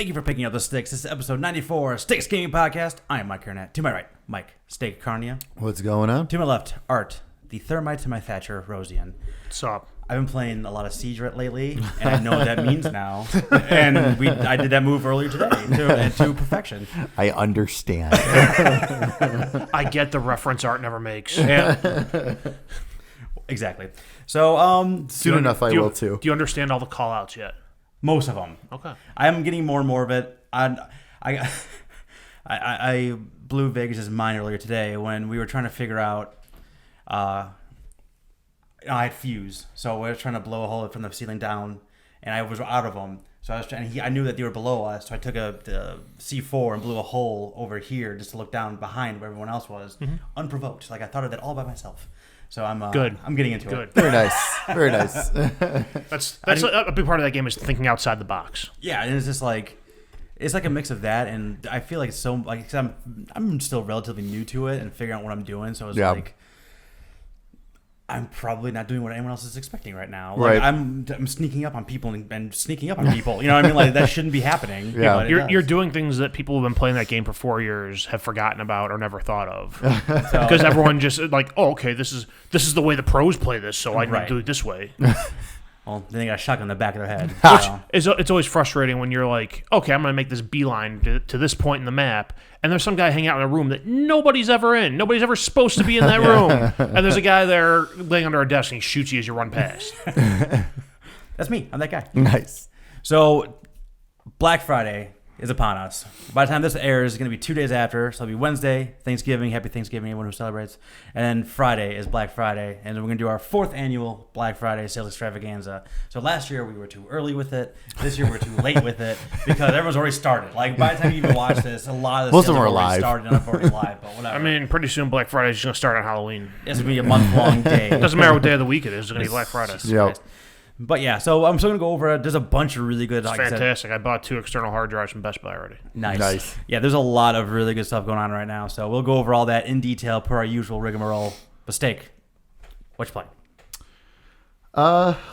Thank you for picking up the sticks. This is episode 94, Sticks Gaming Podcast. I am Mike Carnett. To my right, Mike Steak Carnia. What's going on? To my left, Art, the Thermite to my Thatcher, Rosian. What's up? I've been playing a lot of Siege lately, and I know what that means now. And I did that move earlier today to perfection. I understand. I get the reference Art never makes. Yeah. Exactly. So, Soon enough, I will too. Do you understand all the call-outs yet? most of them. Okay. I'm getting more and more of it. I blew Vegas' mind earlier today when we were trying to figure out. I had fuse, so we were trying to blow a hole from the ceiling down, and I was out of them. So I was trying. I knew that they were below us, so I took the C4 and blew a hole over here just to look down behind where everyone else was, unprovoked. Like I thought of that all by myself. So I'm good. I'm getting into it. Very nice. Very nice. That's a big part of that game is thinking outside the box. Yeah, and it's just like it's like a mix of that, and I feel like it's so like cause I'm still relatively new to it and figuring out what I'm doing. So it's like I'm probably not doing what anyone else is expecting right now. Like, right. I'm sneaking up on people and sneaking up on people. You know what I mean? Like that shouldn't be happening. Yeah. You're doing things that people who've been playing that game for 4 years have forgotten about or never thought of. Because everyone just like, oh, okay, this is the way the pros play this, so I need to do it this way. Well, then they got a shotgun in the back of their head. It's always frustrating when you're like, okay, I'm going to make this beeline to this point in the map, and there's some guy hanging out in a room that nobody's ever in. Nobody's ever supposed to be in that room. And there's a guy there laying under a desk, and he shoots you as you run past. That's me. I'm that guy. Nice. So, Black Friday is upon us. By the time this airs, it's going to be 2 days after. So it'll be Wednesday, Thanksgiving. Happy Thanksgiving, everyone who celebrates. And then Friday is Black Friday. And then we're going to do our 4th annual Black Friday sales extravaganza. So last year, we were too early with it. This year, we're too late with it because everyone's already started. Like, by the time you even watch this, a lot of the Most sales of them have are already live. started and I've already live, but whatever. I mean, pretty soon Black Friday is going to start on Halloween. It's going to be a month-long day. Doesn't matter what day of the week it is. It's going to be Black Friday. Yep. But yeah, so I'm still going to go over it. There's a bunch of really good... It's fantastic. I bought 2 external hard drives from Best Buy already. Nice. Yeah, there's a lot of really good stuff going on right now. So we'll go over all that in detail per our usual rigmarole. Mistake. What you playing?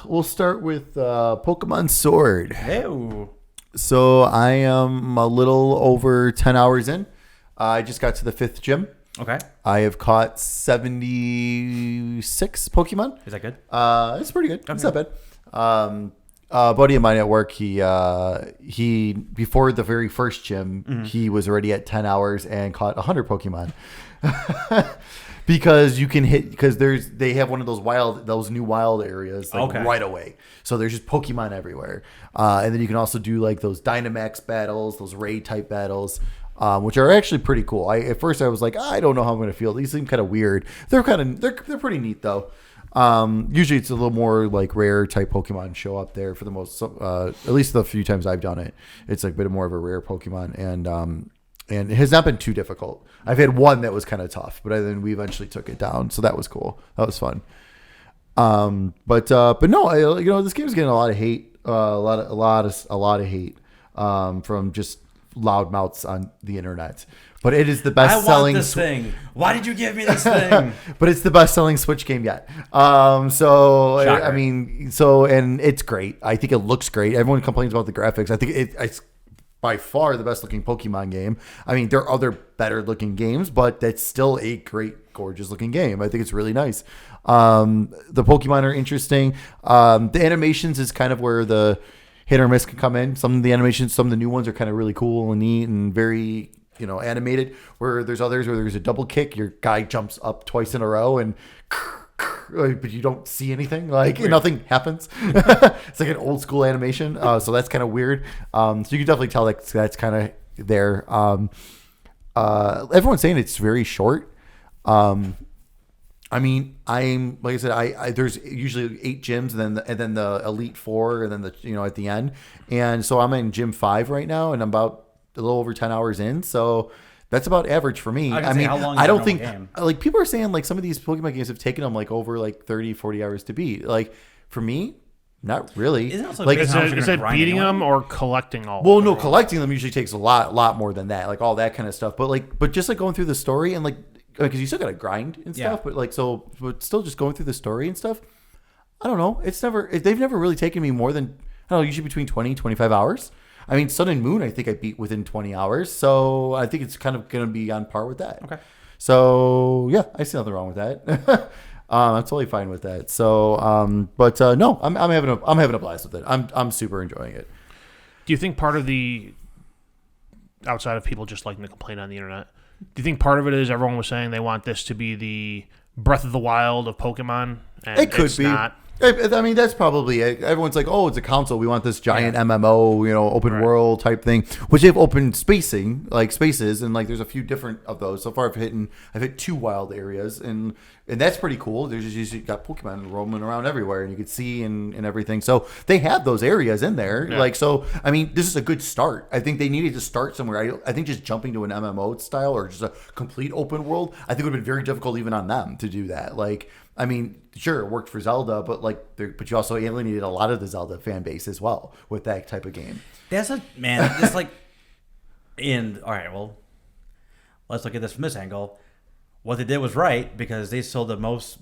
We'll start with Pokemon Sword. Ew. So I am a little over 10 hours in. I just got to the 5th gym. Okay. I have caught 76 Pokemon. Is that good? It's pretty good. Okay. It's not bad. A buddy of mine at work, he before the very first gym, he was already at 10 hours and caught 100 Pokemon. Because they have one of those new wild areas right away. So there's just Pokemon everywhere. And then you can also do like those Dynamax battles, those raid type battles. Which are actually pretty cool. At first I was like, I don't know how I'm going to feel. These seem kind of weird. They're pretty neat though. Usually it's a little more like rare type Pokemon show up there for the most. At least the few times I've done it, it's like a bit more of a rare Pokemon, and it has not been too difficult. I've had one that was kind of tough, but then we eventually took it down, so that was cool. That was fun. But no, this game's getting a lot of hate. A lot of hate from just loudmouths on the internet, but it is the best selling. I want this thing. Why did you give me this thing? But it's the best selling Switch game yet. So Shocker. I mean, and it's great. I think it looks great. Everyone complains about the graphics. I think it's by far the best looking Pokemon game. I mean, there are other better looking games, but that's still a great, gorgeous looking game. I think it's really nice. The Pokemon are interesting. The animations is kind of where the hit or miss can come in. Some of the animations, some of the new ones are kind of really cool and neat and very, animated. Where there's others where there's a double kick, your guy jumps up twice in a row and but you don't see anything. Like nothing happens. It's like an old school animation. So that's kind of weird. So you can definitely tell that's kind of there. Everyone's saying it's very short. I mean, I'm like I said, there's usually 8 gyms and then the Elite 4 and then at the end, and so I'm in Gym 5 right now, and I'm about a little over 10 hours in, so that's about average for me. I mean, how long I don't think like people are saying like some of these Pokemon games have taken them like over like 30-40 hours to beat. Like for me, not really. Isn't it also like is it beating them or collecting all? Well, no, collecting them usually takes a lot more than that, like all that kind of stuff. But just like going through the story and like. Because you still gotta grind and stuff, but still just going through the story and stuff. I don't know. They've never really taken me more than usually between 20 and 25 hours. I mean, Sun and Moon, I think I beat within 20 hours. So I think it's kind of going to be on par with that. Okay. So yeah, I see nothing wrong with that. I'm totally fine with that. So, no, I'm having a blast with it. I'm super enjoying it. Do you think part of the, outside of people just liking to complain on the internet, do you think part of it is everyone was saying they want this to be the Breath of the Wild of Pokemon? And It could be. Not? I mean, that's probably it. Everyone's like, oh, it's a console. We want this giant MMO, open world type thing, which they've opened spaces, and like there's a few different of those. So far, I've hit 2 wild areas, and that's pretty cool. There's just you got Pokemon roaming around everywhere, and you can see and everything. So they have those areas in there. Yeah. Like, so I mean, this is a good start. I think they needed to start somewhere. I think just jumping to an MMO style or just a complete open world, I think it would have been very difficult even on them to do that. Like, I mean, sure, it worked for Zelda, but but you also alienated a lot of the Zelda fan base as well with that type of game. It's like, all right, well, let's look at this from this angle. What they did was right because they sold the most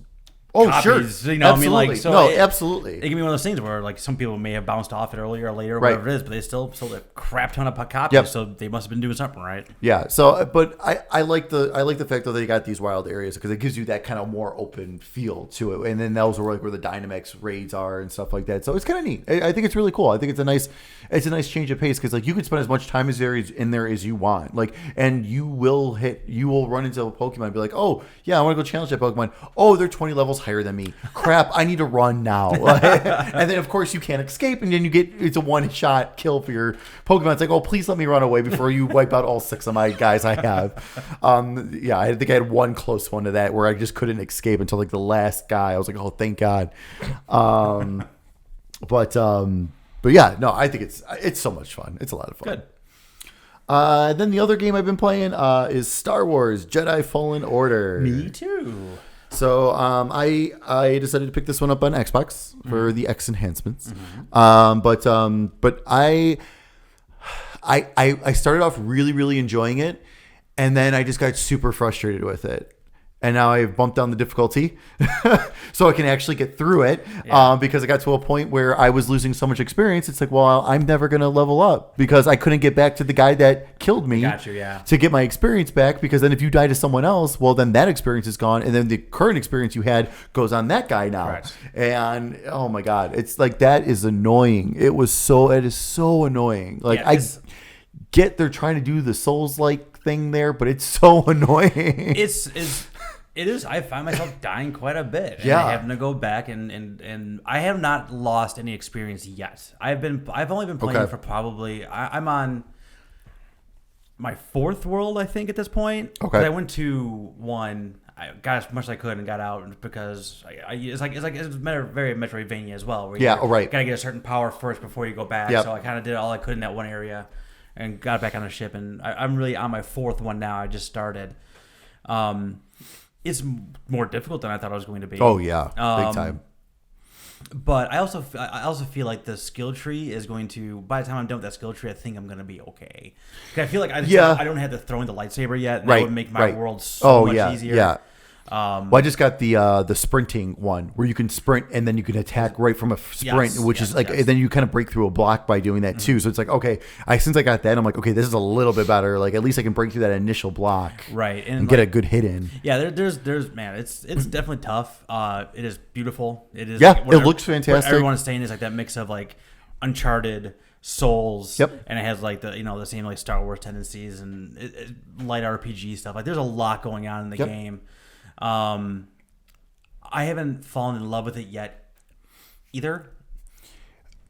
copies. Sure. Absolutely. I mean, like, so absolutely. It can be one of those things where like some people may have bounced off it earlier or later, or right. whatever it is, but they still sold a crap ton of copies. Yep. So they must have been doing something right. Yeah. So, but I like the fact that they got these wild areas because it gives you that kind of more open feel to it, and then those are like where the Dynamax raids are and stuff like that. So it's kind of neat. I think it's really cool. I think it's a nice change of pace because like you can spend as much time in there as you want, like, and you will run into a Pokemon and be like, oh yeah, I want to go challenge that Pokemon. Oh, they're 20 levels higher than me. Crap, I need to run now. And then of course you can't escape, and then it's a one-shot kill for your Pokemon. It's like, oh, please let me run away before you wipe out all 6 of my guys I have. Yeah, I think I had one close one to that where I just couldn't escape until like the last guy. I was like, oh, thank God. But yeah, no, I think it's so much fun. It's a lot of fun. Good. Then the other game I've been playing is Star Wars Jedi Fallen Order. Me too. So I decided to pick this one up on Xbox for the X enhancements. But I started off really, really enjoying it, and then I just got super frustrated with it. And now I've bumped down the difficulty so I can actually get through it because I got to a point where I was losing so much experience. It's like, well, I'm never going to level up because I couldn't get back to the guy that killed me to get my experience back, because then if you die to someone else, well, then that experience is gone. And then the current experience you had goes on that guy now. Right. And oh my God, it's like, that is annoying. It is so annoying. Like I get they're trying to do the Souls-like thing there, but it's so annoing. It is. I find myself dying quite a bit. Yeah. And having to go back and I have not lost any experience yet. I've only been playing for probably I'm on my 4th world, I think, at this point. Okay. I went to one. I got as much as I could and got out because it's very Metroidvania as well. Where right. Got to get a certain power first before you go back. Yep. So I kind of did all I could in that one area and got back on the ship. And I'm really on my 4th one now. I just started. It's more difficult than I thought it was going to be. Oh yeah, big time. But I also feel like the skill tree is going to. By the time I'm done with that skill tree, I think I'm going to be okay. I feel like I don't have to throw in the lightsaber yet. And that would make my world so much easier. Yeah. Well, I just got the sprinting one where you can sprint and then you can attack right from a sprint, which is like, and then you kind of break through a block by doing that too. So it's like, okay, since I got that, I'm like, okay, this is a little bit better. Like at least I can break through that initial block, right, and get a good hit in. Yeah, there's man, it's definitely tough. It is beautiful. It is. Yeah, it looks fantastic. Everyone is saying is like that mix of like Uncharted, Souls, and it has like the same like Star Wars tendencies and light RPG stuff. Like there's a lot going on in the game. I haven't fallen in love with it yet either.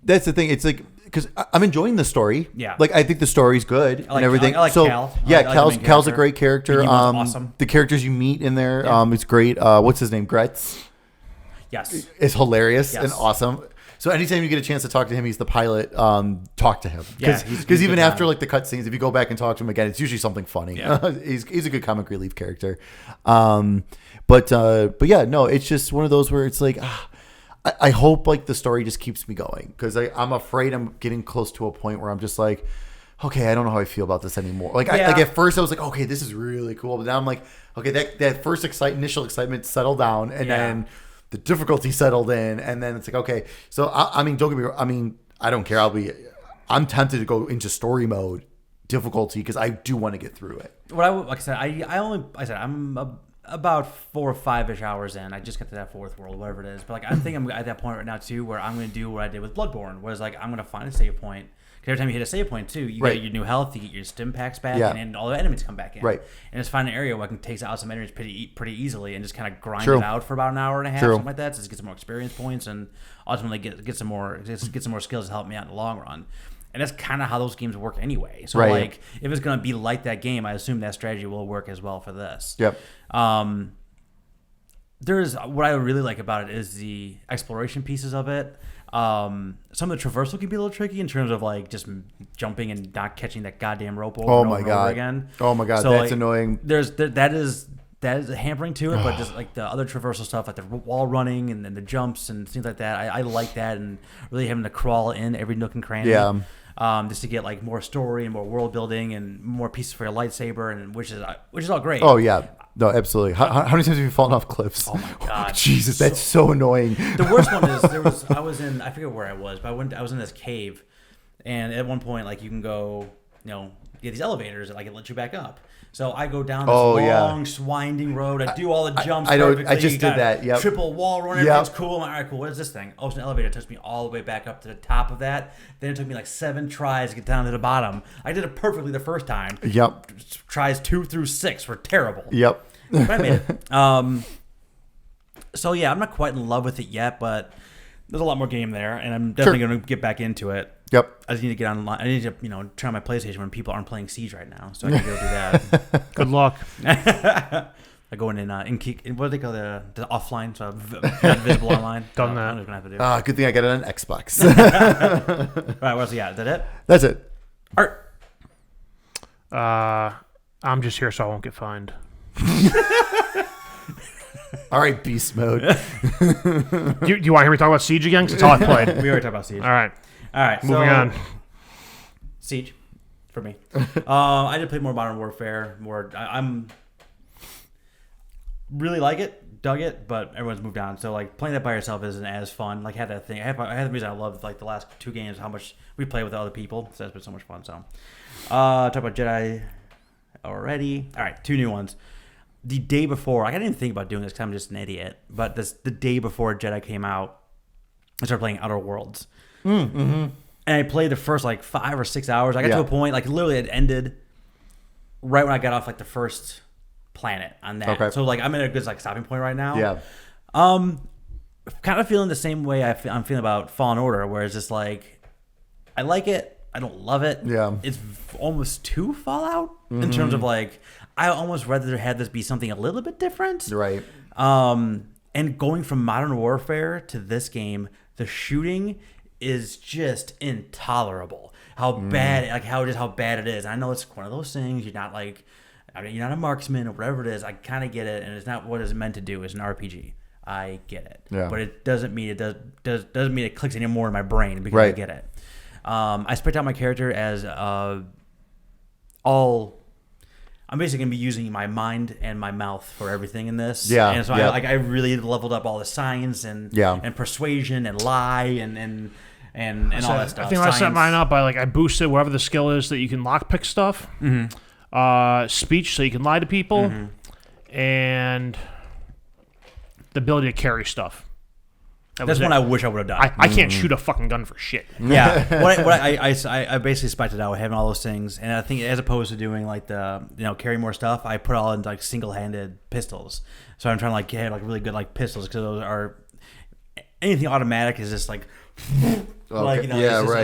That's the thing. It's like, because I'm enjoying the story. Yeah. Like I think the story's good and everything. I like Cal. Yeah, Cal's a great character. Awesome. The characters you meet in there, it's great. What's his name? Gretz. Yes. It's hilarious and awesome. So anytime you get a chance to talk to him, he's the pilot. Talk to him because even after like the cutscenes, if you go back and talk to him again, it's usually something funny. Yeah. he's a good comic relief character. But yeah, no, it's just one of those where it's like, I hope like the story just keeps me going because I'm afraid I'm getting close to a point where I'm just like, okay, I don't know how I feel about this anymore. Like, like at first I was like, okay, this is really cool, but now I'm like, okay, that first initial excitement settled down, and then the difficulty settled in, and then it's like, okay, so I mean, don't get me wrong. I mean, I don't care. I'm tempted to go into story mode difficulty because I do want to get through it. Like I said, I'm about 4 or 5-ish hours in. I just got to that fourth world, whatever it is. But like I think I'm at that point right now too, where I'm going to do what I did with Bloodborne, whereas like I'm going to find a save point. Because every time you hit a save point too, you get your new health, you get your stim packs back, and all the enemies come back in. Right. And just find an area where I can take out some enemies pretty easily and just kind of grind it out for about an hour and a half, something like that, to just get some more experience points and ultimately get some more skills to help me out in the long run. And that's kind of how those games work anyway. So like, if it's going to be like that game, I assume that strategy will work as well for this. Yep. There's what I really like about it is the exploration pieces of it. Some of the traversal can be a little tricky in terms of like just jumping and not catching that goddamn rope over and over again. Oh my god, so that's like, annoying. That is hampering to it, but just like the other traversal stuff, like the wall running and then the jumps and things like that, I like that, and really having to crawl in every nook and cranny. Yeah. Just to get like more story and more world building and more pieces for your lightsaber, and which is all great. Oh yeah, no, absolutely. How many times have you fallen off cliffs? Oh my god, Jesus, that's so annoying. The worst one is I was in, I forget where I was, but I was in this cave, and at one point like you can go, get these elevators that like it lets you back up. So I go down this long, winding road. I do all the jumps perfectly. I just did that. Yep. Triple wall run. Everything's cool. I'm like, all right, cool. What is this thing? Oh, it's an elevator. It takes me all the way back up to the top of that. Then it took me like 7 tries to get down to the bottom. I did it perfectly the first time. Yep. Tries 2 through 6 were terrible. Yep. But I made it. So yeah, I'm not quite in love with it yet, but there's a lot more game there, and I'm definitely going to get back into it. Yep. I just need to get online. I need to, turn on my PlayStation when people aren't playing Siege right now, so I can go do that. Good luck. I go in what do they call the offline, so not visible online. Done that. I'm just gonna have to do. Good thing I got it on Xbox. All right, what's Is that it? That's it. Art. I'm just here so I won't get fined. All right, beast mode. Do you want to hear me talk about Siege again? Because that's all I played. We already talked about Siege. All right. Moving on. Siege, for me. I did play more Modern Warfare. I'm really like it, dug it, but everyone's moved on. So like playing that by yourself isn't as fun. Like had that thing. I had the reason I loved like the last 2 games, how much we play with other people. So that's been so much fun. So talk about Jedi already. All right, 2 new ones. The day before, I didn't even think about doing this because I'm just an idiot. But the day before Jedi came out, I started playing Outer Worlds. Mm-hmm. And I played the first like 5 or 6 hours. I got to a point, like literally it ended right when I got off like the first planet on that. Okay. So like I'm at a good like stopping point right now. Yeah. Kind of feeling the same way I'm feeling about Fallen Order, where it's just like I like it, I don't love it. Yeah. It's almost too Fallout in terms of like I almost rather had this be something a little bit different. Right. And going from Modern Warfare to this game, the shooting is just intolerable. How bad, like how bad it is. I know it's one of those things. You're not you're not a marksman or whatever it is. I kind of get it, and it's not what it's meant to do. It's an RPG. I get it, but it doesn't mean doesn't mean it clicks any more in my brain because I get it. I spec out my character as I'm basically gonna be using my mind and my mouth for everything in this. Yeah, and so I really leveled up all the science and persuasion and lie and all that stuff. I think I set mine up by I boosted whatever the skill is that you can lockpick stuff, speech so you can lie to people, and the ability to carry stuff. That's one I wish I would have done. I can't shoot a fucking gun for shit. Yeah, I basically spec'd it out having all those things, and I think as opposed to doing like the carry more stuff, I put all in like single-handed pistols. So I'm trying to have really good pistols because those are anything automatic is just it's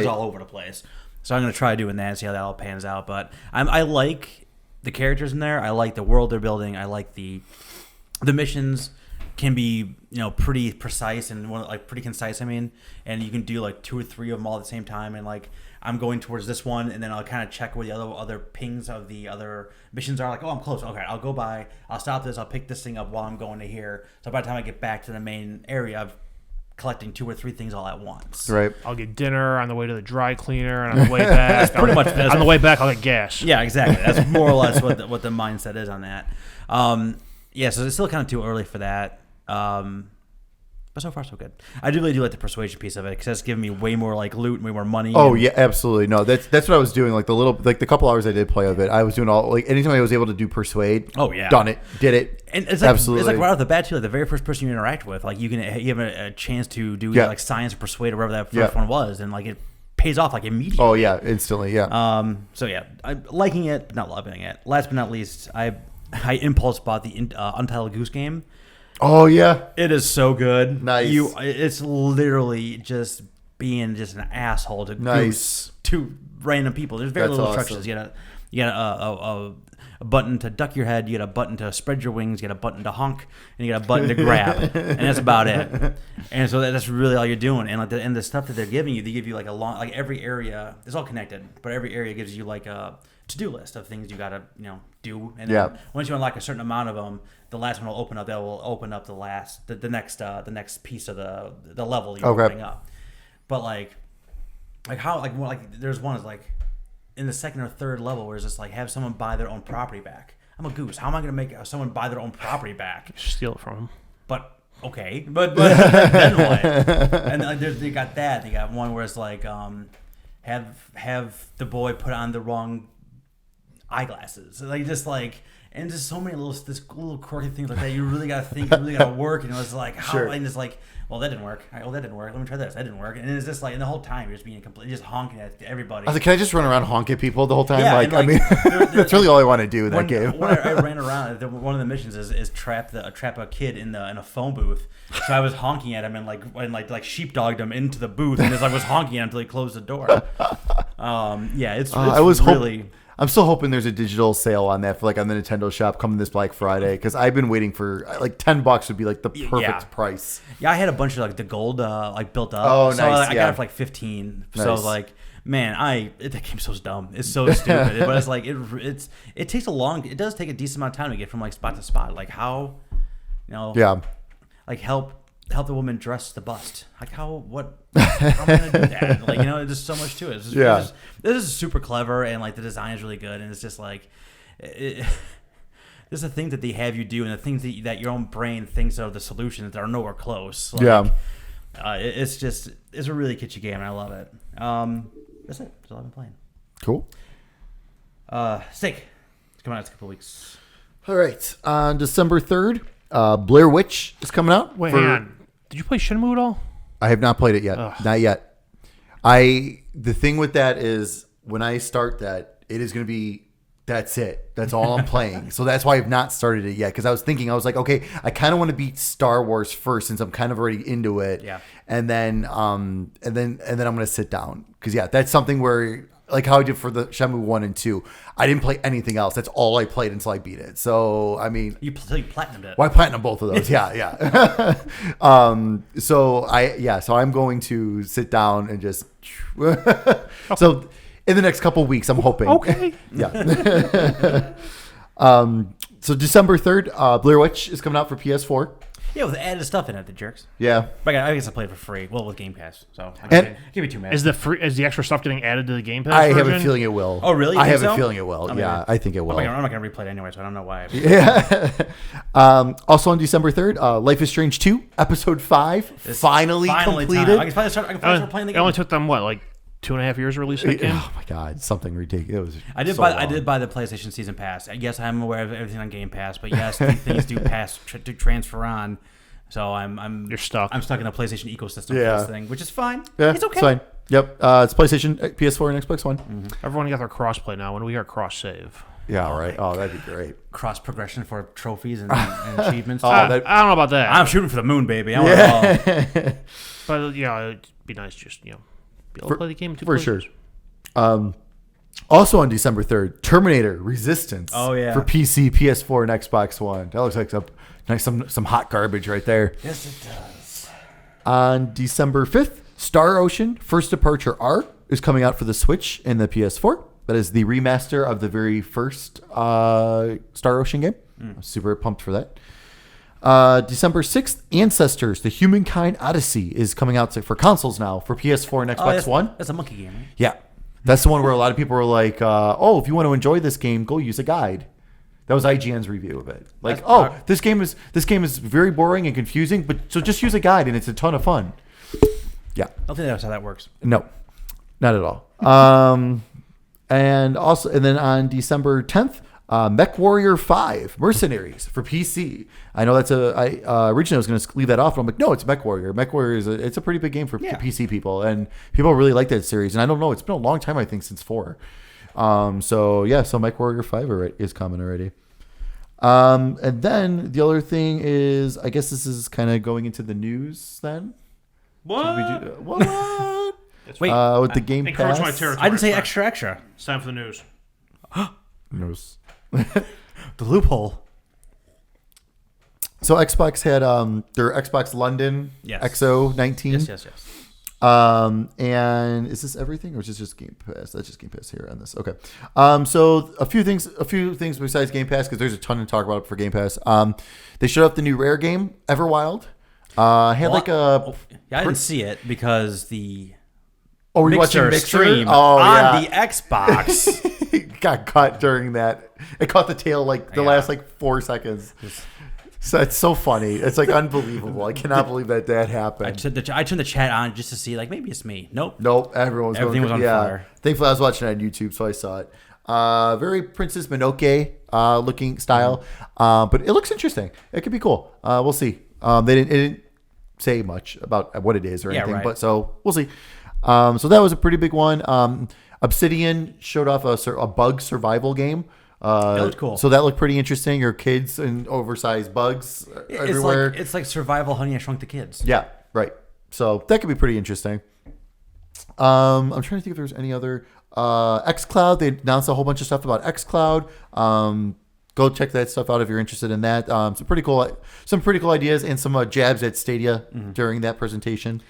all over the place. So I'm gonna try doing that and see how that all pans out. But I like the characters in there. I like the world they're building. I like the missions. Can be pretty precise and pretty concise. And you can do 2 or 3 of them all at the same time. And I'm going towards this one, and then I'll kind of check where the other pings of the other missions are. I'm close. Okay, I'll go by. I'll stop this. I'll pick this thing up while I'm going to here. So by the time I get back to the main area, I'm collecting 2 or 3 things all at once. Right. I'll get dinner on the way to the dry cleaner, and on the way back, on the way back, I'll get gas. Yeah, exactly. That's more or less what the mindset is on that. So it's still kind of too early for that. But so far, so good. I really do like the persuasion piece of it because that's giving me way more like loot and way more money. Oh yeah, absolutely. No, that's what I was doing. Like the couple hours I did play of it, I was doing all like anytime I was able to do persuade. Oh yeah, done it, did it. And it's like, absolutely. It's like right off the bat too. Like the very first person you interact with, like you have a chance to do like science or persuade or whatever that first one was, and like it pays off like immediately. Oh yeah, instantly. Yeah. So yeah, I'm liking it, but not loving it. Last but not least, I impulse bought the Untitled Goose Game. Oh yeah, it is so good. Nice. It's literally just being just an asshole to goose to random people. There's very little instructions. You got a button to duck your head. You got a button to spread your wings. You got a button to honk, and you got a button to grab, and that's about it. And so that's really all you're doing. And like the stuff that they're giving you, they give you like every area. It's all connected, but every area gives you like a to-do list of things you gotta do. And then once you unlock a certain amount of them, the last one will open up. That will open up the next piece of the level you're opening up. But like there's one is like in the second or third level where it's just like have someone buy their own property back. I'm a goose. How am I going to make someone buy their own property back? Steal it from them. But okay, but then what? And like they got that. They got one where it's like have the boy put on the wrong eyeglasses. Like just like. And just so many little quirky things like that. You really got to think. You really got to work. And it's like, how? Sure. And it's like, well, that didn't work. That didn't work. Let me try this. That didn't work. And it's just like, and the whole time you're just being just honking at everybody. I was like, can I just run around honk at people the whole time? Yeah, I mean, that's really all I want to do in that game. When I ran around, one of the missions is trap a kid in a phone booth. So I was honking at him and like sheepdogged him into the booth, and I was honking at him until he closed the door. It's really. I'm still hoping there's a digital sale on that for like on the Nintendo shop coming this Black Friday because I've been waiting for like $10 would be like the perfect price. Yeah, I had a bunch of like the gold like built up. Oh, so nice. I got it for like 15. Nice. So like, man, that game's so dumb. It's so stupid. But it's like it takes it does take a decent amount of time to get from like spot to spot. Like how, like help the woman dress the bust. Like how am I gonna do that? Like there's so much to it. This is super clever and like the design is really good and it's just like there's the things that they have you do and the things that your own brain thinks are the solutions that are nowhere close. Like, it's a really kitschy game and I love it. That's it. That's all I've been playing. Cool. Steak. It's coming out in a couple of weeks. All right. On December 3rd, Blair Witch is coming out. Wait, hang on. Did you play Shenmue at all? I have not played it yet. Ugh. Not yet. The thing with that is when I start that, it is going to be, that's it. That's all I'm playing. So that's why I've not started it yet. Because I was like, okay, I kind of want to beat Star Wars first since I'm kind of already into it. Yeah. And then I'm going to sit down. Because that's something where, like how I did for the Shenmue 1 and 2, I didn't play anything else. That's all I played until I beat it. So, I mean... You platinumed it. Well, I platinumed both of those. Yeah. So I'm going to sit down and just... So, in the next couple of weeks, I'm hoping. Okay. Yeah. So, December 3rd, Blair Witch is coming out for PS4. Yeah, with added stuff in it, the jerks. Yeah, but I guess I played it for free. Well, with Game Pass, so give me 2 minutes. Is the extra stuff getting added to the Game Pass? I have a feeling it will. Oh, really? I have a feeling it will. I think it will. I'm not going to replay it anyway, so I don't know why. Yeah. Also on December 3rd, Life is Strange 2, Episode 5, finally completed. I can finally start playing the game. It only took them like 2.5 years to release that game. Oh my god, something ridiculous. I did buy the PlayStation Season Pass. Yes, I'm aware of everything on Game Pass, but yes, things do transfer on. So you're stuck. I'm stuck in a PlayStation ecosystem for this thing, which is fine. Yeah, it's okay. It's fine. Yep. It's PlayStation, PS4, and Xbox One. Mm-hmm. Everyone got their crossplay now. When do we got cross save? Yeah, all right. Oh, that'd be great. Cross progression for trophies and achievements. I don't know about that. I'm shooting for the moon, baby. I want it all. But it'd be nice just be able to play the game in 2 for places. Sure. Also on December 3rd, Terminator Resistance. Oh yeah. For PC, PS4, and Xbox One. That looks like some hot garbage right there. Yes, it does. On December 5th, Star Ocean First Departure R is coming out for the Switch and the PS4. That is the remaster of the very first Star Ocean game. I'm super pumped for that. December 6th, Ancestors, the Humankind Odyssey is coming out for consoles now for PS4 and Xbox One. That's a monkey game, right? Yeah. That's the one where a lot of people are like, if you want to enjoy this game, go use a guide. That was IGN's review of it. Like, this game is very boring and confusing, but so just use a guide and it's a ton of fun. Yeah. I don't think that's how that works. No, not at all. And then on December 10th, Mech Warrior 5 Mercenaries for PC. I know I originally was going to leave that off, but I'm like, no, it's Mech Warrior. Mech Warrior it's a pretty big game for PC people, and people really like that series. And I don't know, it's been a long time, I think, since 4. So Mech Warrior 5 is coming already. And then the other thing is, I guess this is kind of going into the news then. What? What? Wait, with the Game Pass. My territory. I didn't say extra. It's time for the news. News. The loophole. So Xbox had their Xbox London XO 19. Yes. And is this everything, or is this just Game Pass? That's just Game Pass here on this. Okay. So a few things besides Game Pass, because there's a ton to talk about for Game Pass. They showed up the new Rare game, Everwild. I didn't see it because the were you watching Mixer stream on the Xbox got cut during that. It caught the tail last 4 seconds. So it's so funny. It's unbelievable. I cannot believe that happened. I turned the chat on just to see, maybe it's me. Nope. Everything was on fire. Thankfully, I was watching it on YouTube, so I saw it. Very Princess Mononoke looking style, but it looks interesting. It could be cool. We'll see. It didn't say much about what it is or anything, but so we'll see. So that was a pretty big one. Obsidian showed off a bug survival game. That looked cool. So that looked pretty interesting. Your kids and oversized bugs everywhere. It's like Survival Honey, I Shrunk the Kids. Yeah, right. So that could be pretty interesting. I'm trying to think if there's any other xCloud. They announced a whole bunch of stuff about xCloud. Go check that stuff out if you're interested in that. Some pretty cool ideas and some jabs at Stadia during that presentation.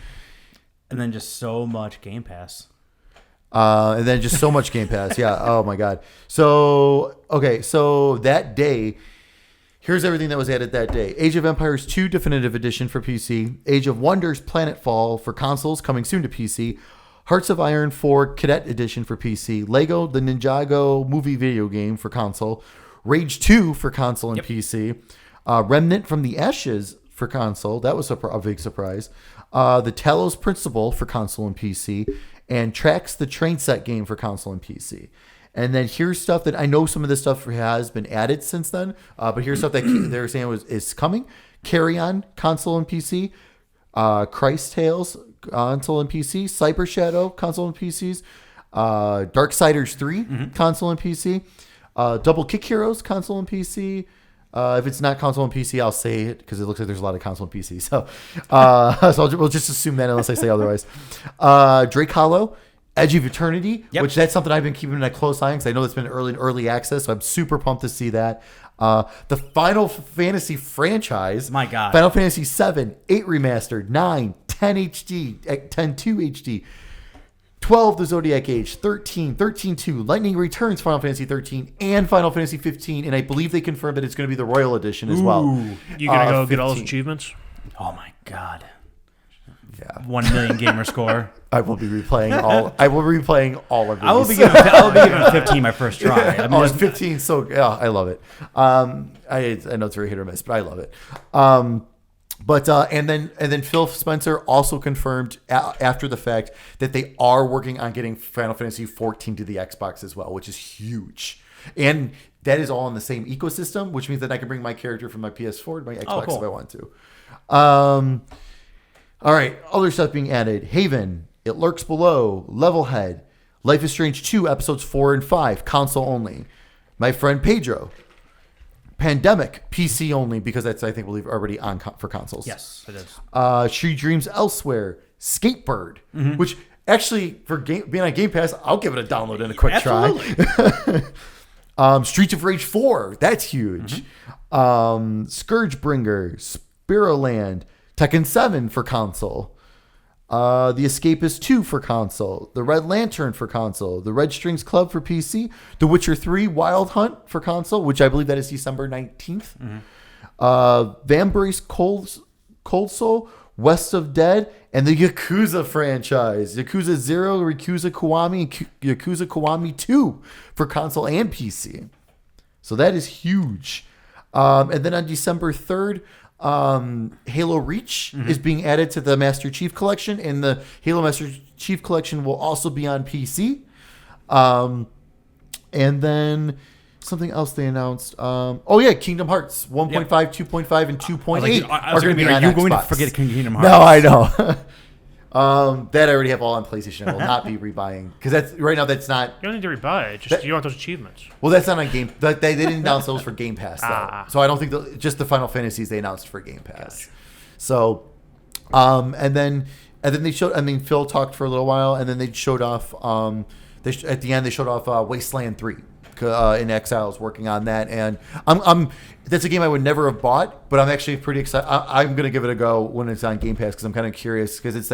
And then just so much Game Pass. And then just so much Game Pass. Yeah. Oh my God. So that day, here's everything that was added that day. Age of Empires 2 Definitive Edition for PC. Age of Wonders Planetfall for consoles, coming soon to PC. Hearts of Iron 4 Cadet Edition for PC. Lego The Ninjago movie video game for console. Rage 2 for console and PC. Remnant from the Ashes for console. That was a big surprise. The Talos Principle for console and PC. And Trax the Train Set game for console and PC. And then here's stuff that I know some of this stuff has been added since then. But here's stuff that they're saying is coming. Carry On console and PC. Christ Tales console and PC. Cyber Shadow console and PCs. Darksiders 3 console and PC. Double Kick Heroes console and PC. If it's not console and PC, I'll say it because it looks like there's a lot of console and PC. So, we'll just assume that unless I say otherwise. Drake Hollow, Edge of Eternity, which that's something I've been keeping a close eye on because I know that's been early access. So I'm super pumped to see that. The Final Fantasy franchise. My God. Final Fantasy 7, 8 Remastered, 9, 10 HD, 10 2 HD. 12, The Zodiac Age, 13, 13-2, Lightning Returns, Final Fantasy 13, and Final Fantasy 15, and I believe they confirmed that it's going to be the Royal Edition as well. You going to go get all those achievements? Oh my God. Yeah. 1 million gamer score. I will be replaying all of these. I will be giving 15 my first try. I mean, 15, so yeah, I love it. I know it's very hit or miss, but I love it. But and then Phil Spencer also confirmed after the fact that they are working on getting Final Fantasy 14 to the Xbox as well, which is huge. And that is all in the same ecosystem, which means that I can bring my character from my PS4 to my Xbox if I want to. All right, other stuff being added. Haven, It Lurks Below, Levelhead, Life is Strange 2 episodes 4 and 5, console only. My Friend Pedro. Pandemic, PC only, because that's, I think, already on for consoles. Yes, it is. She Dreams Elsewhere, Skatebird, which actually, for being on Game Pass, I'll give it a download and a quick try. Streets of Rage 4, that's huge. Scourgebringer, Spiroland, Tekken 7 for console. The Escapist 2 for console, The Red Lantern for console, The Red Strings Club for PC, The Witcher 3 Wild Hunt for console, which I believe that is December 19th. Vambrace Cold Soul, West of Dead, and the Yakuza franchise, Yakuza 0, Yakuza Kiwami, and Yakuza Kiwami 2 for console and PC. So that is huge. And then on December 3rd, Halo Reach is being added to the Master Chief Collection, and the Halo Master Chief Collection will also be on PC. And then something else they announced. Kingdom Hearts 1.5, 2.5, and 2.8 are going to be on Xbox. You're going to forget Kingdom Hearts. No, I know. That I already have all on PlayStation. I will not be rebuying because that's right now. That's not. You don't need to rebuy it. Just you want those achievements. Well, that's not on Game. They didn't announce those for Game Pass though. So I don't think just the Final Fantasies they announced for Game Pass. Gotcha. So, and then they showed. I mean, Phil talked for a little while, and then they showed off. At the end they showed off Wasteland 3. In Exiles working on that, and I'm that's a game I would never have bought, but I'm actually pretty excited. I'm gonna give it a go when it's on Game Pass because I'm kind of curious because it's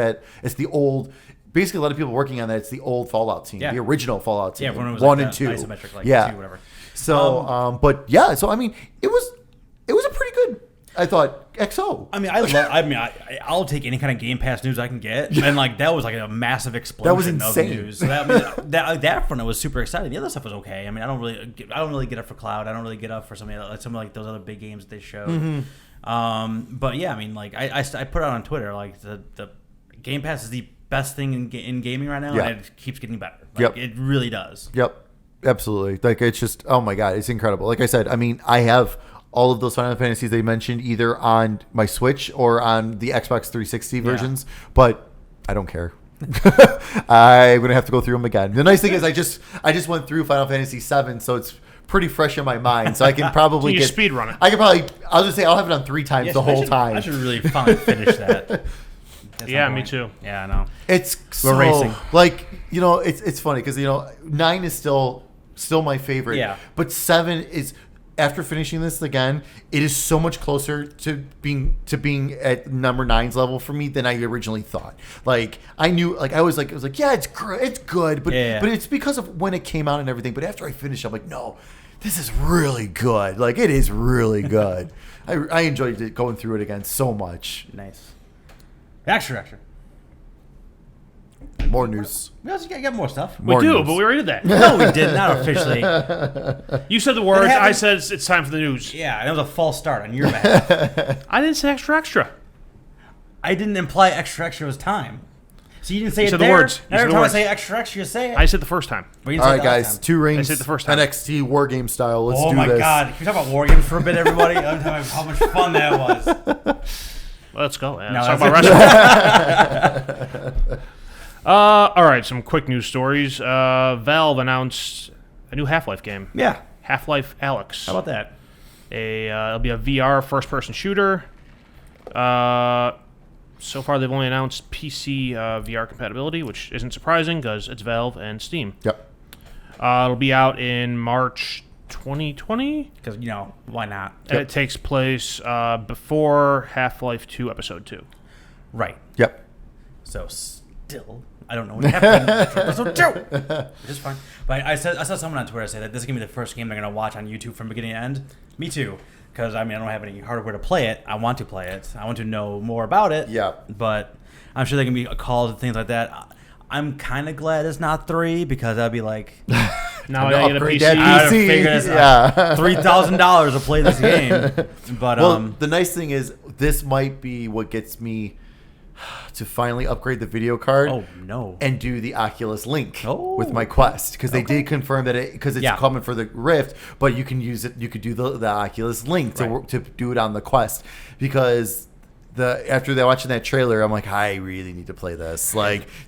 the old, basically a lot of people working on that. It's the old Fallout team, the original Fallout team, when it was 1 and 2, isometric, 2, whatever. So, but yeah, so I mean, it was a pretty good. I thought XO. I mean, I'll take any kind of Game Pass news I can get, and that was a massive explosion. That was insane. Of news. So that front was super exciting. The other stuff was okay. I mean, I don't really get up for Cloud. I don't really get up for some like those other big games that they showed. Mm-hmm. But yeah, I mean, I put out on Twitter the Game Pass is the best thing in gaming right now, and it keeps getting better. It really does. Yep, absolutely. It's just, oh my god, it's incredible. Like I said, I mean, I have all of those Final Fantasies they mentioned either on my Switch or on the Xbox 360 versions, but I don't care. I'm gonna have to go through them again. The nice thing is I just went through Final Fantasy 7, so it's pretty fresh in my mind. So I can probably speed run it. I'll just say I'll have it on 3 times the whole time. I should really finally finish that. Yeah, me too. Yeah, I know. It's so racing. It's funny because 9 is still my favorite. Yeah. But 7 is. After finishing this again, it is so much closer to being at number 9's level for me than I originally thought. I knew, it was yeah, it's good, but it's because of when it came out and everything. But after I finished, I'm like, no, this is really good. It is really good. I enjoyed going through it again so much. Nice. Extra. More news. We also got more stuff. We do, but we already did that. No, we did not officially. You said the words. I said it's time for the news. Yeah, and it was a false start on your behalf. I didn't say extra. I didn't imply extra was time. So you didn't say you it said there. The words. Every time I say extra, you say it. I said the first time. All right, guys. 2 rings. I said the first time. NXT War Game style. Let's do this. Oh my God! Can we talk about War Games for a bit, everybody? I'm talking about how much fun that was. Let's go. No, let's talk about wrestling. All right, some quick news stories. Valve announced a new Half-Life game. Yeah. Half-Life Alyx. How about that? It'll be a VR first-person shooter. So far, they've only announced PC VR compatibility, which isn't surprising because it's Valve and Steam. Yep. It'll be out in March 2020. Because, why not? And it takes place before Half-Life 2 Episode 2. Right. Yep. So, still, I don't know what happened. Episode 2! Which is fine. But I saw someone on Twitter say that this is going to be the first game they're going to watch on YouTube from beginning to end. Me too. Because, I don't have any hardware to play it. I want to play it. I want to know more about it. Yeah. But I'm sure there can be calls and things like that. I'm kind of glad it's not 3 because that'd be like... Now I gotta get a PC. I would figure this out. $3,000 to play this game. But the nice thing is this might be what gets me to finally upgrade the video card. Oh no! And do the Oculus Link with my Quest because they did confirm that it's coming for the Rift, but you can use it. You could do the Oculus Link to do it on the Quest because. After watching that trailer, I'm like, I really need to play this.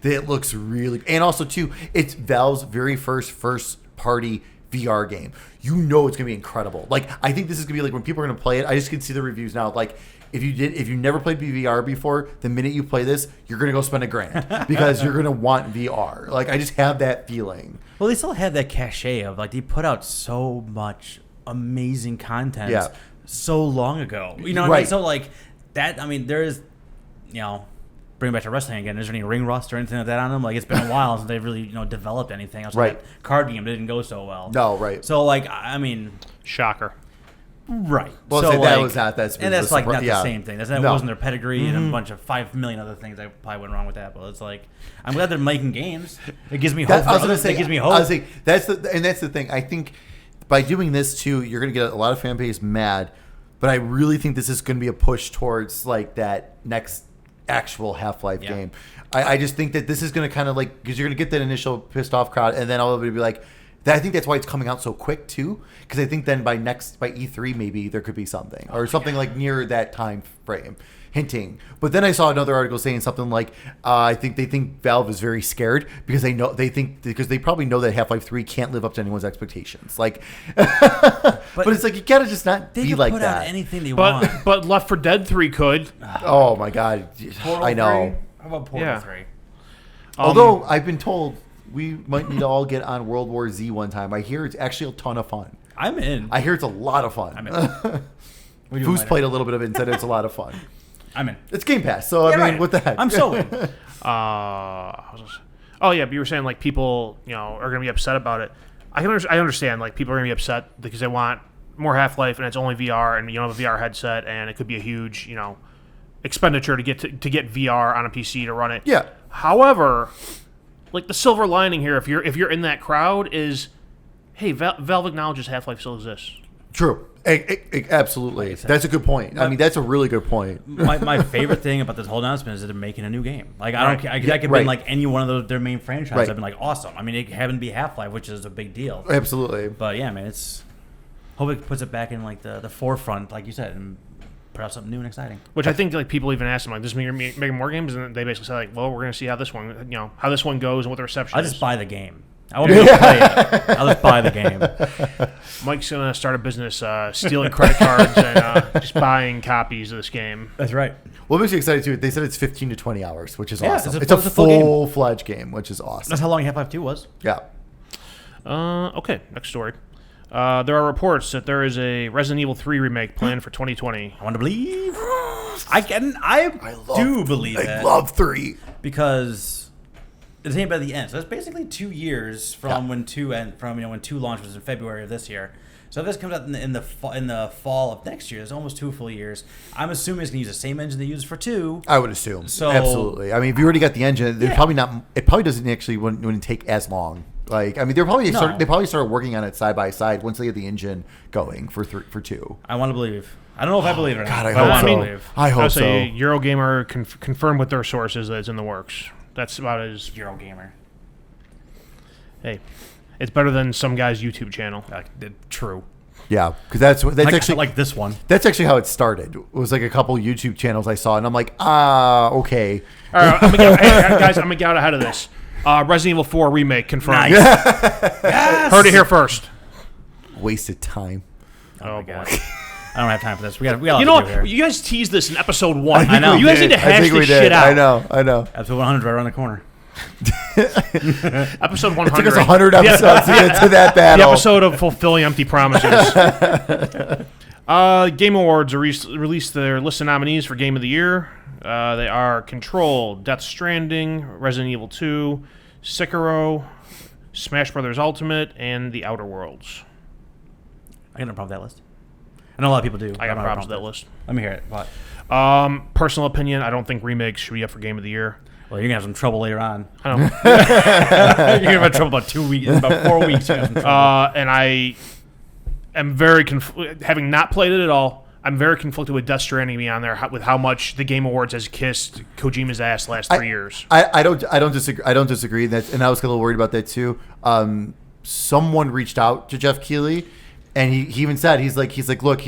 It looks really, and also too, it's Valve's very first party VR game. It's gonna be incredible. I think this is gonna be when people are gonna play it. I just can see the reviews now. If you never played VR before, the minute you play this, you're gonna go spend $1,000 because you're gonna want VR. I just have that feeling. Well, they still have that cachet of they put out so much amazing content so long ago. You know what I mean? So that, there is, bring back to wrestling again. Is there any ring rust or anything like that on them? It's been a while since they've really, developed anything. Also, that card game didn't go so well. No, right. So, shocker. Right. Well, so, that was not that. And that's not the same thing. That wasn't their pedigree and a bunch of 5 million other things that probably went wrong with that. But it's I'm glad they're making games. It gives me hope. I was going to say, it gives me hope. I was saying, that's the thing. I think by doing this too, you're going to get a lot of fan base mad. But I really think this is going to be a push towards like that next actual Half-Life game. I just think that this is going to kind of like, because you're going to get that initial pissed off crowd, and then all of it will be like, I think that's why it's coming out so quick too. Because I think then by E3 maybe there could be something or something like near that time frame. Hinting, but then I saw another article saying something like, "I think they think Valve is very scared because they probably know that Half-Life 3 can't live up to anyone's expectations." Like, but it's like you gotta just not be like put that. Out anything they want. But Left 4 Dead 3 could. Oh my god, I know. 3? How about Portal 3? Although I've been told we might need to all get on World War Z one time. I hear it's actually a ton of fun. I'm in. I hear it's a lot of fun. I'm in. Who's played a little bit of it and said it's a lot of fun. I'm in. It's Game Pass, so I mean, what the heck? I'm so in. Oh yeah, but you were saying like people, are gonna be upset about it. I understand like people are gonna be upset because they want more Half-Life and it's only VR and you don't have a VR headset and it could be a huge, expenditure to get VR on a PC to run it. Yeah. However, like the silver lining here, if you're in that crowd, is hey, Valve acknowledges Half-Life still exists. True. Absolutely. That's a good point. I mean, that's a really good point. My favorite thing about this whole announcement is that they're making a new game. Like, I don't care. I could be like any one of their main franchises. Right. I've been like, awesome. I mean, it having to be Half-Life, which is a big deal. Absolutely. But yeah, man, hope it puts it back in like the forefront, like you said, and put out something new and exciting. Which I think like people even ask them like, "This mean you're making more games?" And they basically say like, "Well, we're gonna see how this one goes and what the reception I'll is." just buy the game. I won't be able to play it. I'll just buy the game. Mike's gonna start a business stealing credit cards and just buying copies of this game. That's right. What makes you excited too? They said it's 15 to 20 hours, which is Yeah, awesome. it's a full game. full-fledged game, which is awesome. That's how long Half-Life 2 was. Yeah. Okay, next story. There are reports that there is a Resident Evil 3 remake planned for 2020. I want to believe. I do believe that. I love 3 because it's aimed by the end. So it's basically 2 years from when 2 when 2 launched was in February of this year. So if this comes out in the fall of next year, it's almost 2 full years. I'm assuming it's gonna use the same engine they used for 2. I would assume. So absolutely. I mean, if you already got the engine, there's probably not. It probably doesn't actually wouldn't take as long. Like, I mean, they probably started working on it side by side once they get the engine going for 2. I want to believe. I don't know if I believe it or not. God, I but hope so. believe. I hope so. Eurogamer confirmed with their sources that it's in the works. That's about as Eurogamer. Hey, it's better than some guy's YouTube channel. True. Yeah, because that's actually like this one. That's actually how it started. It was like a couple YouTube channels I saw, and I'm like, okay. All right, I'm gonna get out ahead of this. Resident Evil 4 remake confirmed. Nice. Yes! Heard it here first. Wasted time. Oh my god. I don't have time for this. We got. You know what? You guys teased this in episode 1. I know. You guys need to hash this shit out. I know. Episode 100 right around the corner. Episode 100. It took us 100 episodes to get to that battle. The episode of fulfilling empty promises. Game Awards released their list of nominees for Game of the Year. They are Control, Death Stranding, Resident Evil 2, Sekiro, Smash Brothers Ultimate, and The Outer Worlds. I got no problem with that list. I know a lot of people do. I got problems with that list. Let me hear it. What? Personal opinion, I don't think remakes should be up for Game of the Year. Well, you're going to have some trouble later on. I don't. You're going to have trouble about 2 weeks, about 4 weeks. You're gonna have some trouble. And I am very having not played it at all. I'm very conflicted with Death Stranding being on there with how much the Game Awards has kissed Kojima's ass the last 3 years. I don't disagree. I don't disagree. And I was a little worried about that too. Someone reached out to Jeff Keighley, and he even said he's like look,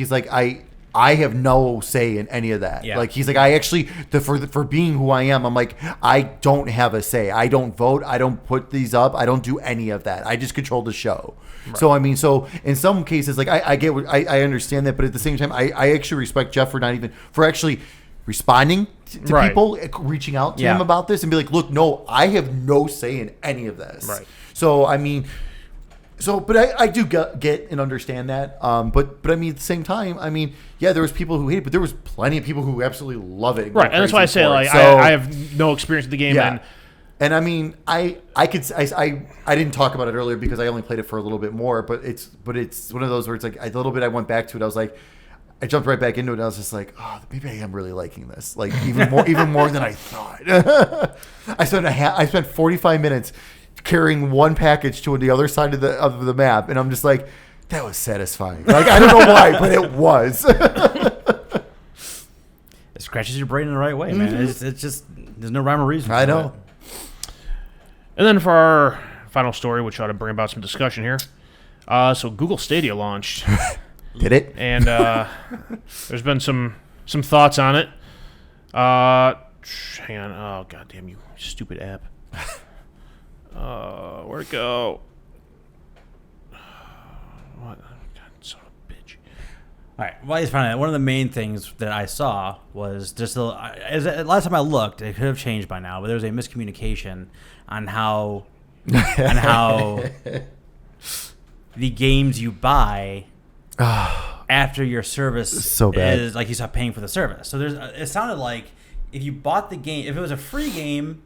I have no say in any of that. Yeah. Like, he's like, I actually, for being who I am, I'm like, I don't have a say. I don't vote. I don't put these up. I don't do any of that. I just control the show. Right. So, I mean, in some cases, like, I get what, I understand that, but at the same time, I actually respect Jeff for actually responding to right. people, reaching out to him about this and be like, look, no, I have no say in any of this. Right. So, I mean... but I do get and understand that. But I mean, at the same time, I mean, yeah, there was people who hate it, but there was plenty of people who absolutely love it. Right, and that's why I say, like, I have no experience with the game. Yeah. And I mean, I didn't talk about it earlier because I only played it for a little bit more. But it's one of those where it's like a little bit I went back to it. I was like, I jumped right back into it. And I was just like, oh, maybe I am really liking this. Like even more than I thought. I spent 45 minutes carrying one package to the other side of the map, and I'm just like, That was satisfying. Like, I don't know why, but it was. It scratches your brain in the right way, man. It's just there's no rhyme or reason for I know. it. And then for our final story, which ought to bring about some discussion here. So Google Stadia launched. Did it? And there's been some thoughts on it. Hang on. Oh, goddamn you stupid app. Where'd it go? What? God, son of a bitch. All right. Well, he's finding one of the main things that I saw was just last time I looked, it could have changed by now, but there was a miscommunication on how the games you buy after your service so bad. is like you stop paying for the service. So it sounded like if you bought the game, if it was a free game,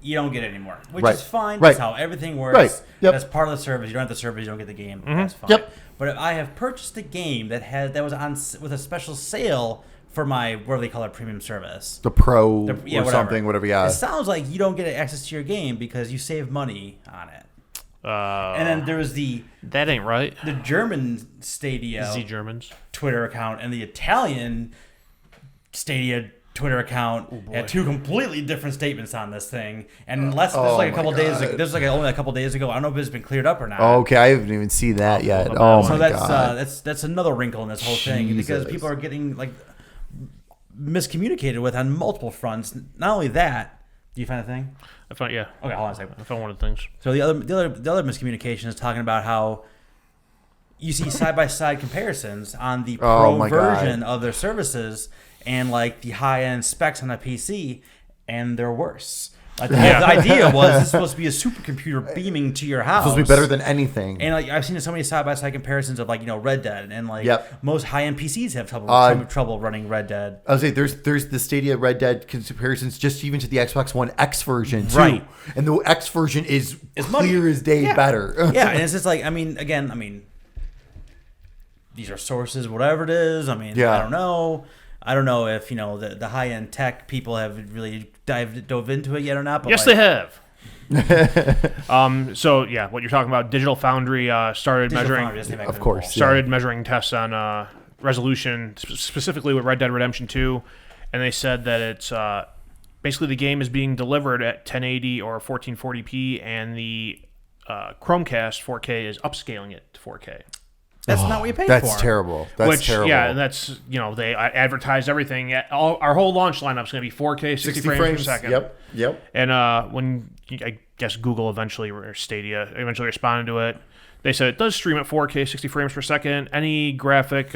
you don't get it anymore, which is fine. That's how everything works. Right. Yep. That's part of the service. You don't have the service, you don't get the game. That's fine. Yep. But if I have purchased a game that was on with a special sale for my, what do they call it, premium service, The Pro whatever. something, whatever. Yeah. It sounds like you don't get access to your game because you save money on it. And then there was that ain't right. the German Stadia Z Germans Twitter account and the Italian Stadia Twitter account had two completely different statements on this thing. And this was like a couple days ago. This was like only a couple days ago. I don't know if it's been cleared up or not. Okay, I haven't even seen that yet. Oh my god. So that's another wrinkle in this whole thing because people are getting like miscommunicated with on multiple fronts. Not only that, do you find a thing? I found Okay, hold on a second. I found one of the things. So the other miscommunication is talking about how you see side by side comparisons on the pro version of their services and like the high end specs on a PC, and they're worse. Like the idea was it's supposed to be a supercomputer beaming to your house. It's supposed to be better than anything. And like I've seen so many side by side comparisons of like Red Dead and like most high end PCs have trouble running Red Dead. I was say there's the Stadia Red Dead comparisons just even to the Xbox One X version too. Right. And the X version is clear as day better. Yeah, and it's just like I mean these are sources, whatever it is. I don't know. I don't know if the high end tech people have really dove into it yet or not. But yes, they have. So yeah, what you're talking about, Digital Foundry started measuring tests on resolution, specifically with Red Dead Redemption 2, and they said that it's basically the game is being delivered at 1080 or 1440p, and the Chromecast 4K is upscaling it to 4K. That's not what you pay for. That's terrible. That's terrible. Yeah, and that's, they advertise everything. Our whole launch lineup is going to be 4K, 60 frames per second. Yep. And when, I guess Google or Stadia eventually responded to it, they said it does stream at 4K, 60 frames per second. Any graphic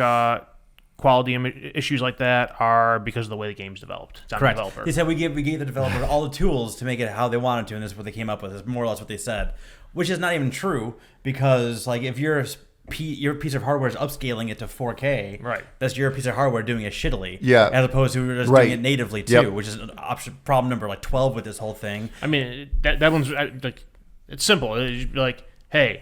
quality issues like that are because of the way the game's developed. It's on Correct. the developer. They said we gave the developer all the tools to make it how they wanted to, and this is what they came up with. It's more or less what they said, which is not even true because like if your piece of hardware is upscaling it to 4K. Right. That's your piece of hardware doing it shittily. Yeah. As opposed to just doing it natively too, which is problem number like 12 with this whole thing. I mean, that one's like, it's simple. It's like, hey,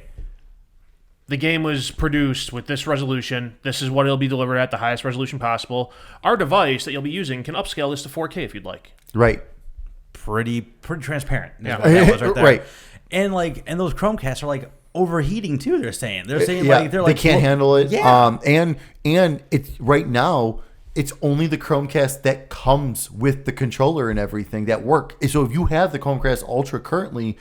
the game was produced with this resolution. This is what it'll be delivered at, the highest resolution possible. Our device that you'll be using can upscale this to 4K if you'd like. Right. Pretty transparent. Yeah. That was right there. Right. And those Chromecasts are like overheating too. They're saying they can't handle it. Yeah. And it's right now it's only the Chromecast that comes with the controller and everything that work. So if you have the Chromecast Ultra currently,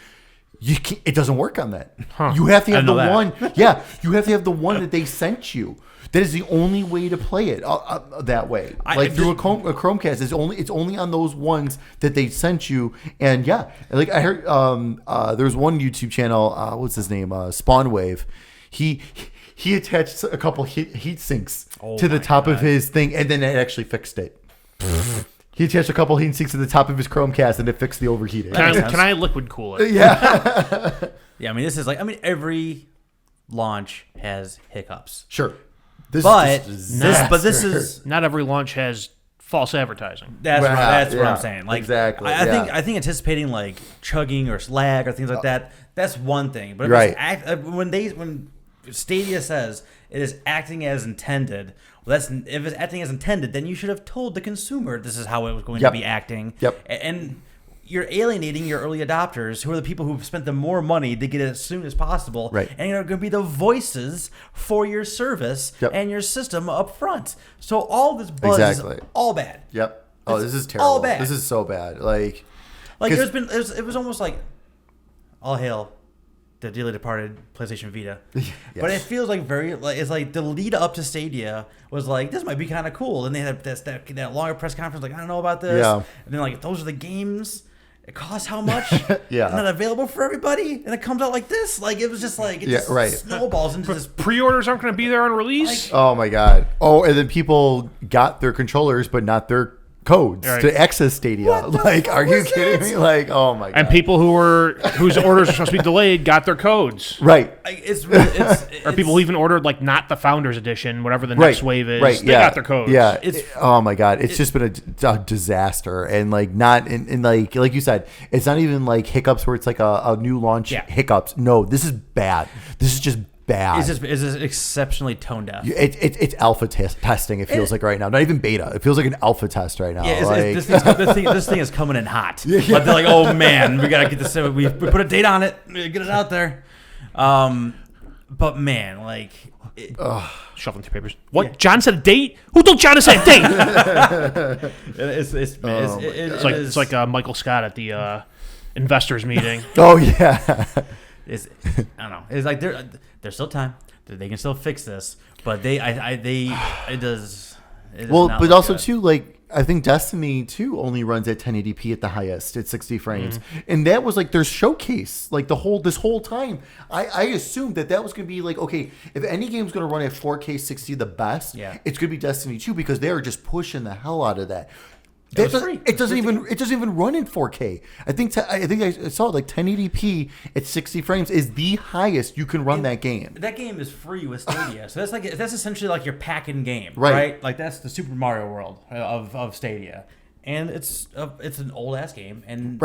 it doesn't work on that. Huh. You have to have the one. Yeah, you have to have the one that they sent you. That is the only way to play it that way. Through a Chromecast, it's only on those ones that they sent you. And yeah, like I heard, there's one YouTube channel. What's his name? Spawnwave. He attached a couple heat sinks to the top of his thing, and then it actually fixed it. He attached a couple heat sinks to the top of his Chromecast, and it fixed the overheating. Can I liquid cool it? Yeah. Yeah. I mean, this is like every launch has hiccups. Sure. This is not every launch has false advertising. That's what I'm saying. Like exactly. I think anticipating like chugging or lag or things like that, that's one thing. But if when Stadia says it is acting as intended, if it's acting as intended, then you should have told the consumer this is how it was going to be acting. Yep. And you're alienating your early adopters, who are the people who've spent the more money to get it as soon as possible, Right. and are going to be the voices for your service and your system up front. So all this buzz is all bad. Yep. Oh, this is terrible. All bad. This is so bad. Like it was almost like all hail the dearly departed PlayStation Vita. Yes. But it feels like it's like the lead up to Stadia was like, this might be kind of cool. And they had that longer press conference, like, I don't know about this. Yeah. And then like, those are the games. It costs how much? Yeah. Not available for everybody. And it comes out like this. Like, it was just like, it just snowballs into this. Pre-orders aren't going to be there on release. Oh my God. Oh, and then people got their controllers, but not their codes to access Stadia. Like, are you kidding me? Like, oh my God. And people whose orders are supposed to be delayed got their codes. Right. Or people who even ordered like not the Founders Edition, whatever the next wave is. Right. They got their codes. Yeah. Oh my God. It's just been a disaster. And like not in like you said, it's not even like hiccups where it's like a new launch hiccups. No, this is bad. This is just bad. It's just exceptionally tone deaf. It's alpha testing. It feels like right now, not even beta. It feels like an alpha test right now. Yeah, this thing is coming in hot. But they're like, oh man, we gotta get this. We put a date on it. Get it out there. But man, like, shuffling through papers. What? Yeah. John said a date? Who told John to say a date? It's like Michael Scott at the investors meeting. Oh yeah. I don't know. It's like there's still time. They can still fix this, but it does. Well, but also good. Too, like I think Destiny 2 only runs at 1080p at the highest at 60 frames, and that was like their showcase. Like this whole time, I assumed that was going to be like, okay, if any game's going to run at 4K 60 the best, it's going to be Destiny 2 because they are just pushing the hell out of that. It doesn't even run in 4K. I think I saw it like 1080p at 60 frames is the highest you can run that game. That game is free with Stadia, so that's essentially like your pack-in game, right? Like that's the Super Mario World of Stadia, and it's an old ass game, and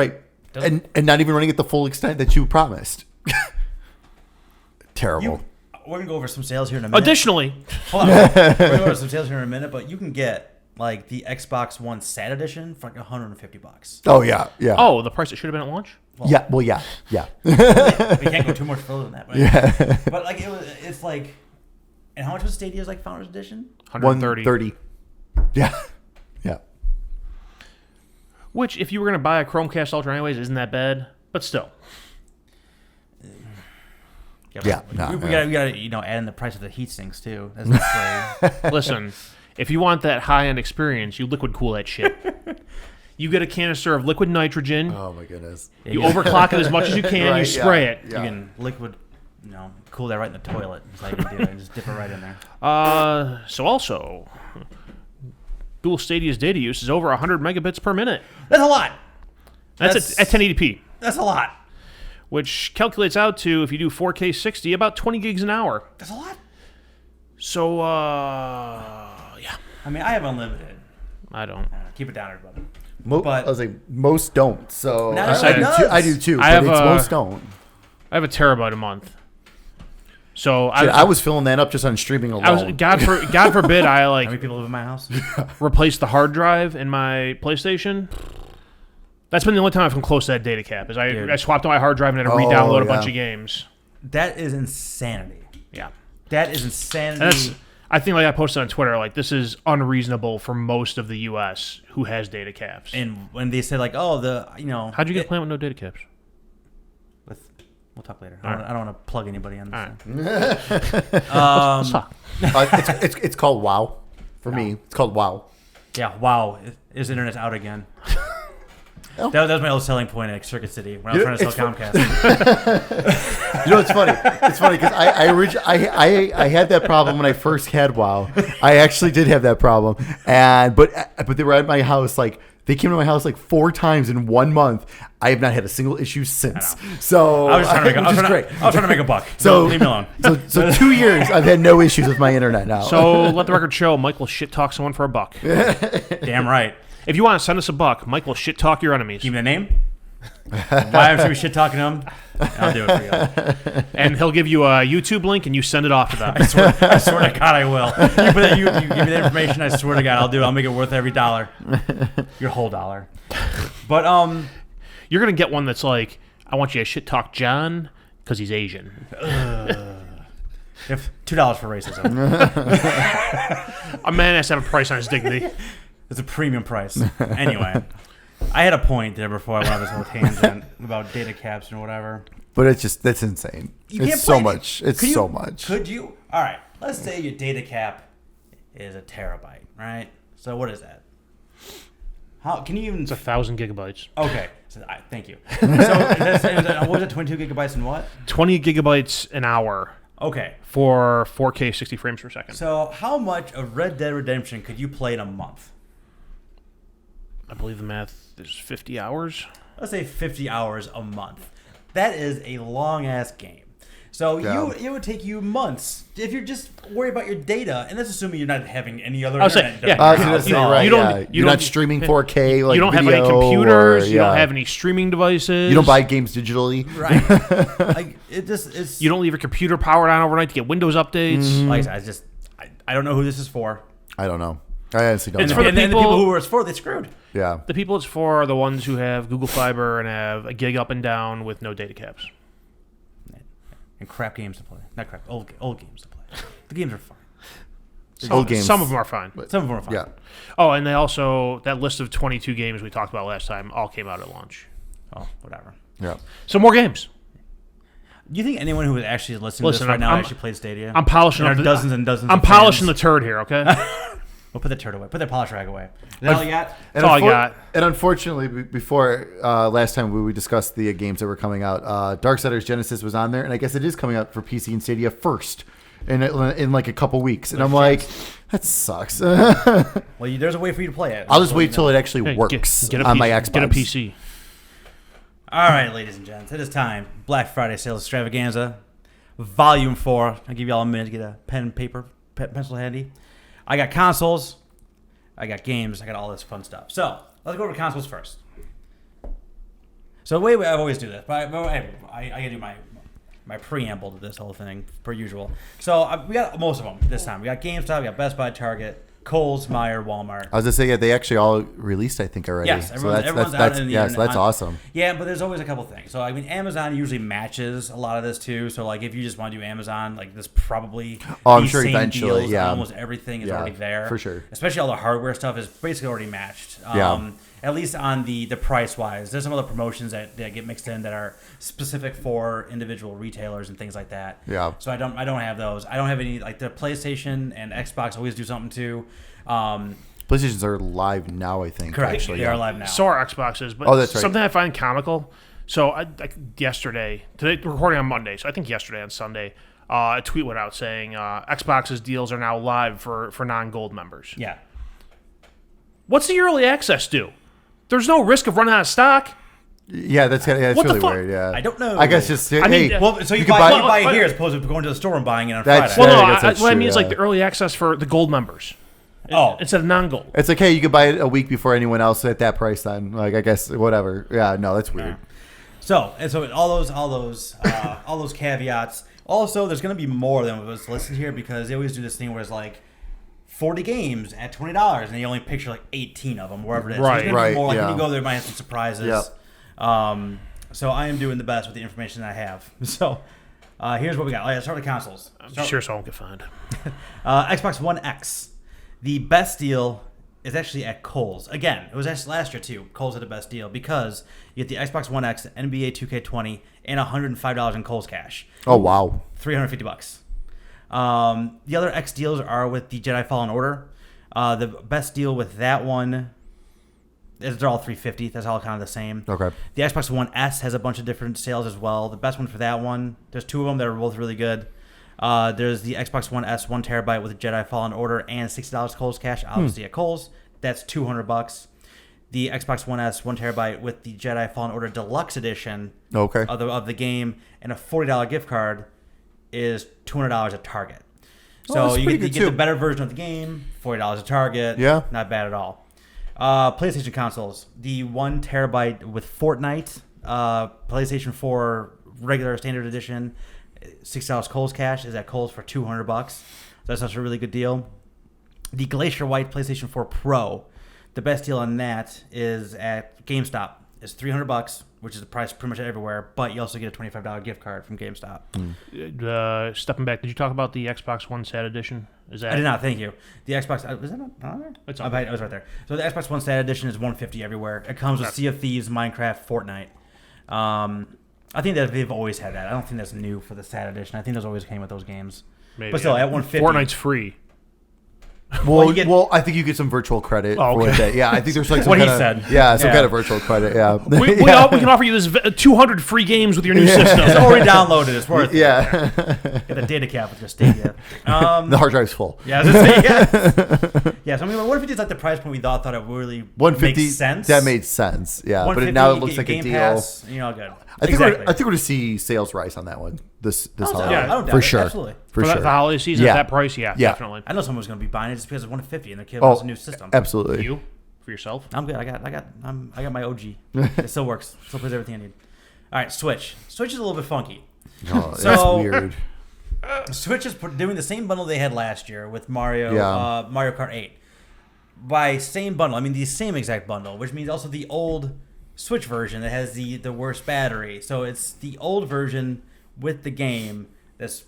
and not even running at the full extent that you promised. Terrible. We're gonna go over some sales here in a minute. Additionally, hold on, we're gonna go over some sales here in a minute, but you can get like the Xbox One SAT edition for like $150. Oh yeah. Oh, the price it should have been at launch. Well, yeah. We can't go too much further than that. Right? Yeah. But like it's like, and how much was Stadia's like Founders Edition? 130. Yeah. Which, if you were gonna buy a Chromecast Ultra anyways, isn't that bad? But still. We gotta add in the price of the heat sinks too. That's not great. Listen. If you want that high-end experience, you liquid cool that shit. You get a canister of liquid nitrogen. Oh, my goodness. You overclock it as much as you can. You spray it. Yeah. You can liquid, cool that right in the toilet. That's how you can do it. And just dip it right in there. So also, Google Stadia's data use is over 100 megabits per minute. That's a lot. That's at 1080p. That's a lot. Which calculates out to, if you do 4K 60, about 20 gigs an hour. That's a lot. So, yeah. I mean, I have unlimited. I don't. Keep it down, everybody. I was like, most don't. So I do too. Most don't. I have a terabyte a month. So I was filling that up just on streaming alone. God forbid I like. How many people live in my house? Replace the hard drive in my PlayStation. That's been the only time I've come close to that data cap. Is I swapped out my hard drive and had to re-download a bunch of games. That is insanity. Yeah. That is insanity. I think, like I posted on Twitter, like this is unreasonable for most of the U.S. who has data caps. And when they say like, how'd you get a plan with no data caps? We'll talk later. I don't want to plug anybody on this. Let's talk. It's called WoW. For me, it's called WoW. Yeah, WoW. His internet's out again. That was my old selling point at Circuit City when I was trying to sell Comcast. It's funny. It's funny because I had that problem when I first had WoW. I actually did have that problem, but they were at my house like. They came to my house like 4 times in 1 month. I have not had a single issue since. So I was trying to make a buck. So leave me alone. So 2 years I've had no issues with my internet now. So let the record show, Mike will shit talk someone for a buck. Damn right. If you want to send us a buck, Mike will shit talk your enemies. Give me the name. Why I'm be shit talking them. I'll do it for you. And he'll give you a YouTube link, and you send it off to them. I swear to God, I will. You give me the information. I swear to God, I'll do it. I'll make it worth every dollar. Your whole dollar. But You're going to get one that's like, I want you to shit talk John because he's Asian. If $2 for racism. A man has to have a price on his dignity. It's a premium price. Anyway, I had a point there before I went on this whole tangent about data caps and whatever. But that's insane. It's so much. It's so much. Could you? All right. Let's say your data cap is a terabyte, right? So what is that? How can you even? It's 1,000 gigabytes. Okay. So, thank you. So what was it? 22 gigabytes and what? 20 gigabytes an hour. Okay. For 4K 60 frames per second. So how much of Red Dead Redemption could you play in a month? I believe the math is 50 hours. Let's say 50 hours a month. That is a long-ass game. So it would take you months if you're just worried about your data, and that's assuming you're not having any other internet. You're not streaming 4K. Like you don't have any computers. You don't have any streaming devices. You don't buy games digitally. Right. You don't leave your computer powered on overnight to get Windows updates. Mm-hmm. Like I don't know who this is for. I don't know. I honestly don't know. For the people who it's for, they screwed. Yeah. The people it's for are the ones who have Google Fiber and have a gig up and down with no data caps. And crap games to play. Not crap. Old games to play. The games are fine. Some of them are fine. Some of them are fine. Yeah. Oh, and they also, that list of 22 games we talked about last time all came out at launch. Oh, whatever. Yeah. So more games. Do you think anyone who is actually listening to this right now actually played Stadia? I'm polishing up dozens and dozens. I'm polishing the turd here, okay? We'll put the turd away. Put the polish rag away. Is that all you got? That's all I got. And unfortunately, before last time we discussed the games that were coming out, Darksiders Genesis was on there, and I guess it is coming out for PC and Stadia first in like a couple weeks. And I'm like, that sucks. Well, there's a way for you to play it. I'll just wait till it actually works on my Xbox. Get a PC. All right, ladies and gents, it is time. Black Friday Sales Extravaganza, Volume 4. I'll give you all a minute to get a pen, paper, pencil handy. I got consoles, I got games, I got all this fun stuff. So let's go over to consoles first. So the way I always do this, but I gotta do my preamble to this whole thing per usual. So we got most of them this time. We got GameStop, we got Best Buy, Target, Kohl's, Meijer, Walmart. I was gonna say, yeah, they actually all released, I think, already. Yes, everyone's out in the yes, that's awesome. Yeah, but there's always a couple things. So I mean, Amazon usually matches a lot of this too. So like, if you just want to do Amazon, like this probably I'm sure eventually, deals, almost everything is already there for sure. Especially all the hardware stuff is basically already matched. At least on the price wise. There's some other promotions that get mixed in that are specific for individual retailers and things like that. Yeah. So I don't have those. I don't have any, like the PlayStation and Xbox always do something too. PlayStations are live now, I think. Correct. Actually, they are live now. So are Xboxes. But that's right. Something I find comical. So today, we're recording on Monday, so I think yesterday on Sunday, a tweet went out saying Xbox's deals are now live for non-gold members. Yeah. What's the early access do? There's no risk of running out of stock. Yeah, that's really weird. Yeah, I don't know. I guess just so you buy it here as opposed to going to the store and buying it on Friday. What I mean is like the early access for the gold members. Instead of non-gold. It's okay. You could buy it a week before anyone else at that price. Then, like, I guess whatever. Yeah, no, that's weird. So all those caveats. Also, there's going to be more than what's listed here because they always do this thing where it's like 40 games at $20, and you only picture like 18 of them, wherever it is. Right, so right. More, like, when you go there, you might have some surprises. Yep. So I am doing the best with the information that I have. So here's what we got. Let's start with consoles. Sure, so I won't get fined. Xbox One X. The best deal is actually at Kohl's. Again, it was actually last year too. Kohl's had the best deal because you get the Xbox One X, NBA 2K20, and $105 in Kohl's cash. Oh wow, $350. The other X deals are with the Jedi Fallen Order. The best deal with that one is they're all $350. That's all kind of the same. Okay. The Xbox One S has a bunch of different sales as well. The best one for that one, there's two of them that are both really good. There's the Xbox One S 1 terabyte with the Jedi Fallen Order and $60 Kohl's cash. Obviously at Kohl's, that's $200. The Xbox One S 1 terabyte with the Jedi Fallen Order Deluxe Edition of the game and a $40 gift card is $200 at Target. So you get the better version of the game, $40 at Target. Yeah. Not bad at all. PlayStation consoles. The 1 terabyte with Fortnite, PlayStation 4 regular standard edition, $6 Kohl's cash is at Kohl's for $200. So that's a really good deal. The Glacier White PlayStation 4 Pro, the best deal on that is at GameStop. is $300, which is the price pretty much everywhere. But you also get a $25 gift card from GameStop. Stepping back, did you talk about the Xbox One Sat Edition? Is that? I did not. Thank you. The Xbox was that not on there? It's on there. It was right there. So the Xbox One Sat Edition is $150 everywhere. It comes with Sea of Thieves, Minecraft, Fortnite. I think that they've always had that. I don't think that's new for the Sat Edition. I think those always came with those games. Maybe, but still, at $150. Fortnite's free. Well, I think you get some virtual credit for that. Yeah, I think there's like some what kind he of, said. Yeah, some kind of virtual credit. Yeah, we can offer you this 200 free games with your new system. It's already downloaded. It's worth it. Yeah. Get the data cap with your Stadia. The hard drive's full. Yeah, I was gonna say, yes. Yeah, so I mean, $150 is like the price point we thought it really makes sense. That made sense. Yeah, but now it looks like a deal. Pass, good. I think we're going to see sales rise on that one this holiday. Yeah, I don't doubt for it. sure. Absolutely. For the holiday season at that price, definitely. I know someone's going to be buying it just because it's $150 and their kid wants a new system. Absolutely. You for yourself? I'm good. I got my OG. It still works. Still plays everything I need. All right, Switch. Switch is a little bit funky. Oh, that's weird. Switch is doing the same bundle they had last year with Mario Kart 8. By same bundle, I mean the same exact bundle, which means also the old Switch version that has the worst battery. So it's the old version with the game that's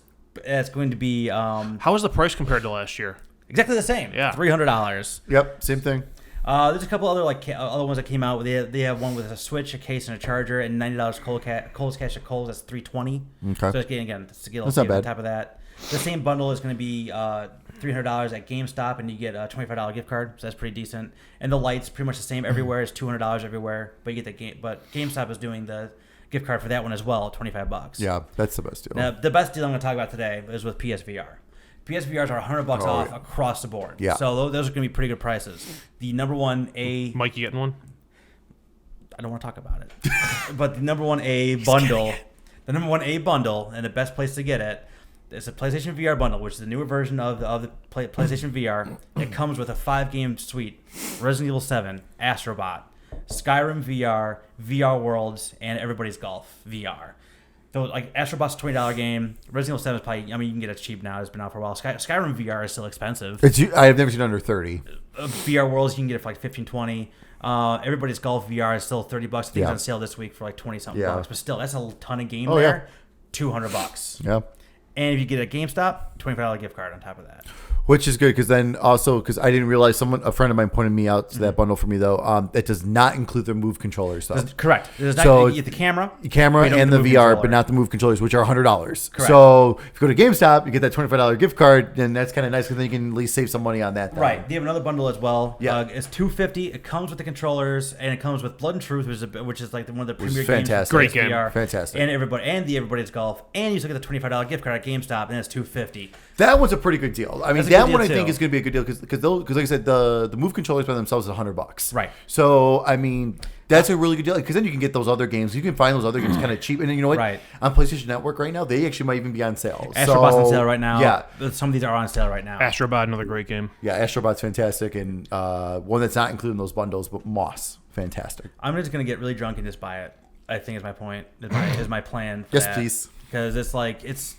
going to be how is the price compared to last year? Exactly the same. Yeah, $300. Yep, same thing. There's a couple other other ones that came out. They have one with a Switch, a case, and a charger, and $90 Kohl's cash at Kohl's. That's $320. Okay. So it's again, that's not bad. On top of that, the same bundle is going to be $300 at GameStop, and you get a $25 gift card. So that's pretty decent. And the lights pretty much the same everywhere. It's $200 everywhere, but you get the game. But GameStop is doing the gift card for that one as well, $25. Yeah, that's the best deal. Now, the best deal I'm going to talk about today is with PSVR. PSVRs are $100 off across the board. Yeah. So those are going to be pretty good prices. The number one A. Mike, you getting one? I don't want to talk about it. But the number one A bundle, and the best place to get it, is a PlayStation VR bundle, which is the newer version of the PlayStation VR. It comes with a 5-game suite: Resident Evil 7, Astrobot, Skyrim VR, VR Worlds, and Everybody's Golf VR. So, like, Astrobot's a $20 game. Resident Evil 7 is probably, I mean, you can get it cheap now. It's been out for a while. Skyrim VR is still expensive. I've never seen under 30. VR Worlds, you can get it for like 15, 20. Everybody's Golf VR is still $30. I think it's on sale this week for like 20-something bucks. But still, that's a ton of game there. $200. Yeah. And if you get a GameStop, $25 gift card on top of that. Which is good because then also because I didn't realize a friend of mine pointed me out to that bundle for me though. That does not include the Move controller stuff. Correct. So you get the camera and the VR, but not the Move controllers, which are $100. Correct. So if you go to GameStop, you get that $25 gift card, then that's kind of nice because then you can at least save some money on that. Right. They have another bundle as well. Yeah. It's $250. It comes with the controllers and it comes with Blood and Truth, which is like one of the premier fantastic. games. Great game. VR. Fantastic. And Everybody's Golf, and you still get the $25 gift card at GameStop, and it's $250. That was a pretty good deal. I mean, that one I think is going to be a good deal because like I said, the Move controllers by themselves is $100. Right. So I mean, that's a really good deal because then you can get those other games. You can find those other games kind of cheap, and then you know what? Right. On PlayStation Network right now, they actually might even be on sale. Astrobot's on sale right now. Yeah. Some of these are on sale right now. Astrobot, another great game. Yeah, Astrobot's fantastic, and one that's not included in those bundles, but Moss, fantastic. I'm just gonna get really drunk and just buy it. I think is my point. Is my plan. For Yes, that. please. Because it's.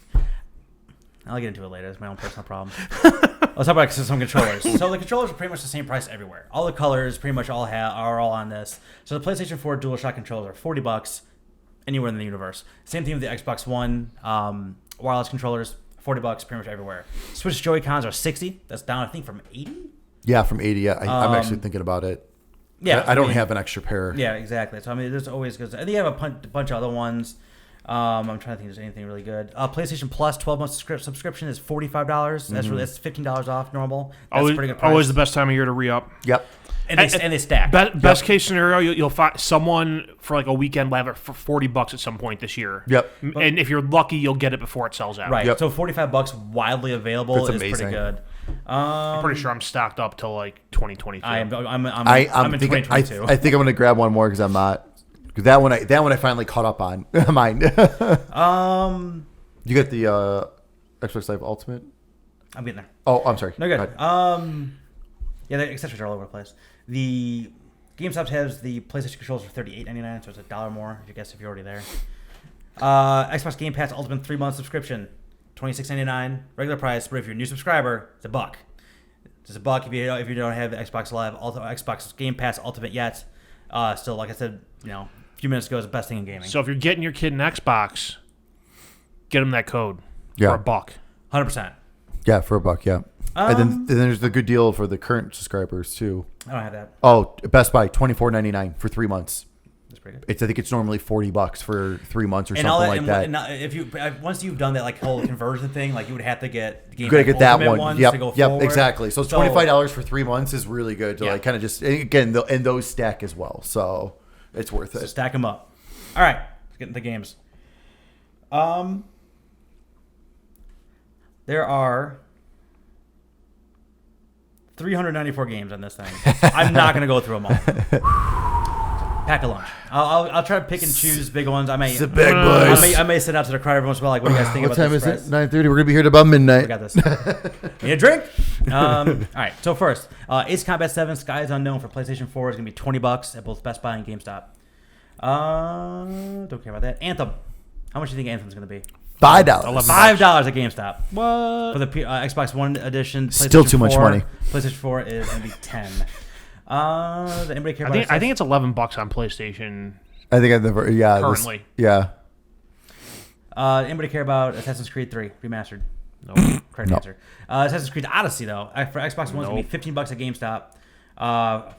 I'll get into it later. It's my own personal problem. Let's talk about some controllers. So the controllers are pretty much the same price everywhere. All the colors pretty much are all on this. So the PlayStation 4 DualShock controllers are $40 anywhere in the universe. Same thing with the Xbox One wireless controllers, $40 pretty much everywhere. Switch Joy-Cons are $60. That's down I think from $80. Yeah, from 80. Yeah, I'm actually thinking about it. Yeah, I don't have an extra pair. Yeah, exactly. So I mean, there's always good. And they have a bunch of other ones. I'm trying to think if there's anything really good. PlayStation Plus 12-month subscription is $45. That's $15 off normal. That's a pretty good price. Always the best time of year to re-up. Yep. And they stack. Best case scenario, you'll find someone for like a weekend will have it for $40 at some point this year. Yep. And if you're lucky, you'll get it before it sells out. Right. Yep. So $45 widely available That's is amazing. pretty good. I'm pretty sure I'm stocked up till like 2022. I'm in thinking, 2022. I think I'm going to grab one more because I'm not. Because that one I finally caught up on. Mine. You get the Xbox Live Ultimate? I'm getting there. Oh, I'm sorry. No, good. Yeah, the accessories are all over the place. The GameStop has the PlayStation controls for $38.99, so it's $1 more if you're already there. Xbox Game Pass Ultimate 3-month subscription, $26.99 regular price, but if you're a new subscriber, it's $1. It's $1 if you don't have the Xbox Live Xbox Game Pass Ultimate yet. Still, like I said, a few minutes ago, is the best thing in gaming. So if you're getting your kid an Xbox, get him that code Yeah. for $1. 100%. Yeah, for $1. Yeah. And then there's the good deal for the current subscribers too. I don't have that. Oh, Best Buy, $24.99 for 3 months. That's pretty good. I think it's normally $40 for 3 months or And something all that, like that. and if you once you've done that like whole conversion thing, like you would have to get the Game You gotta Pass get that Ultimate one. ones Yep, to go yep, forward. exactly. So it's $25 for 3 months is really good to Yeah. like kind of just again, and those stack as well. So it's worth So it. stack them up. All right, let's get into the games. There are 394 games on this thing. I'm not gonna go through them all. Pack a lunch. I'll try to pick and choose big ones. I may. It's the big boys. I may send out to the crowd every once in a while. Like, what do you guys think What about time this is it? price? 9:30. We're gonna be here to about midnight. We got this. Need a drink? All right. So first, Ace Combat 7: Skies Unknown for PlayStation 4 is gonna be $20 at both Best Buy and GameStop. Don't care about that. Anthem. How much do you think Anthem's gonna be? $5. $5 at GameStop. What? For the Xbox One edition. Still PlayStation too much 4, money. PlayStation 4 is gonna be $10. Does anybody care I about think it's $11 on PlayStation I think I've never. Yeah. currently. Yeah. Anybody care about Assassin's Creed 3 remastered? No. Correct No. answer. Assassin's Creed Odyssey though, for Xbox One, it's gonna be $15 at GameStop.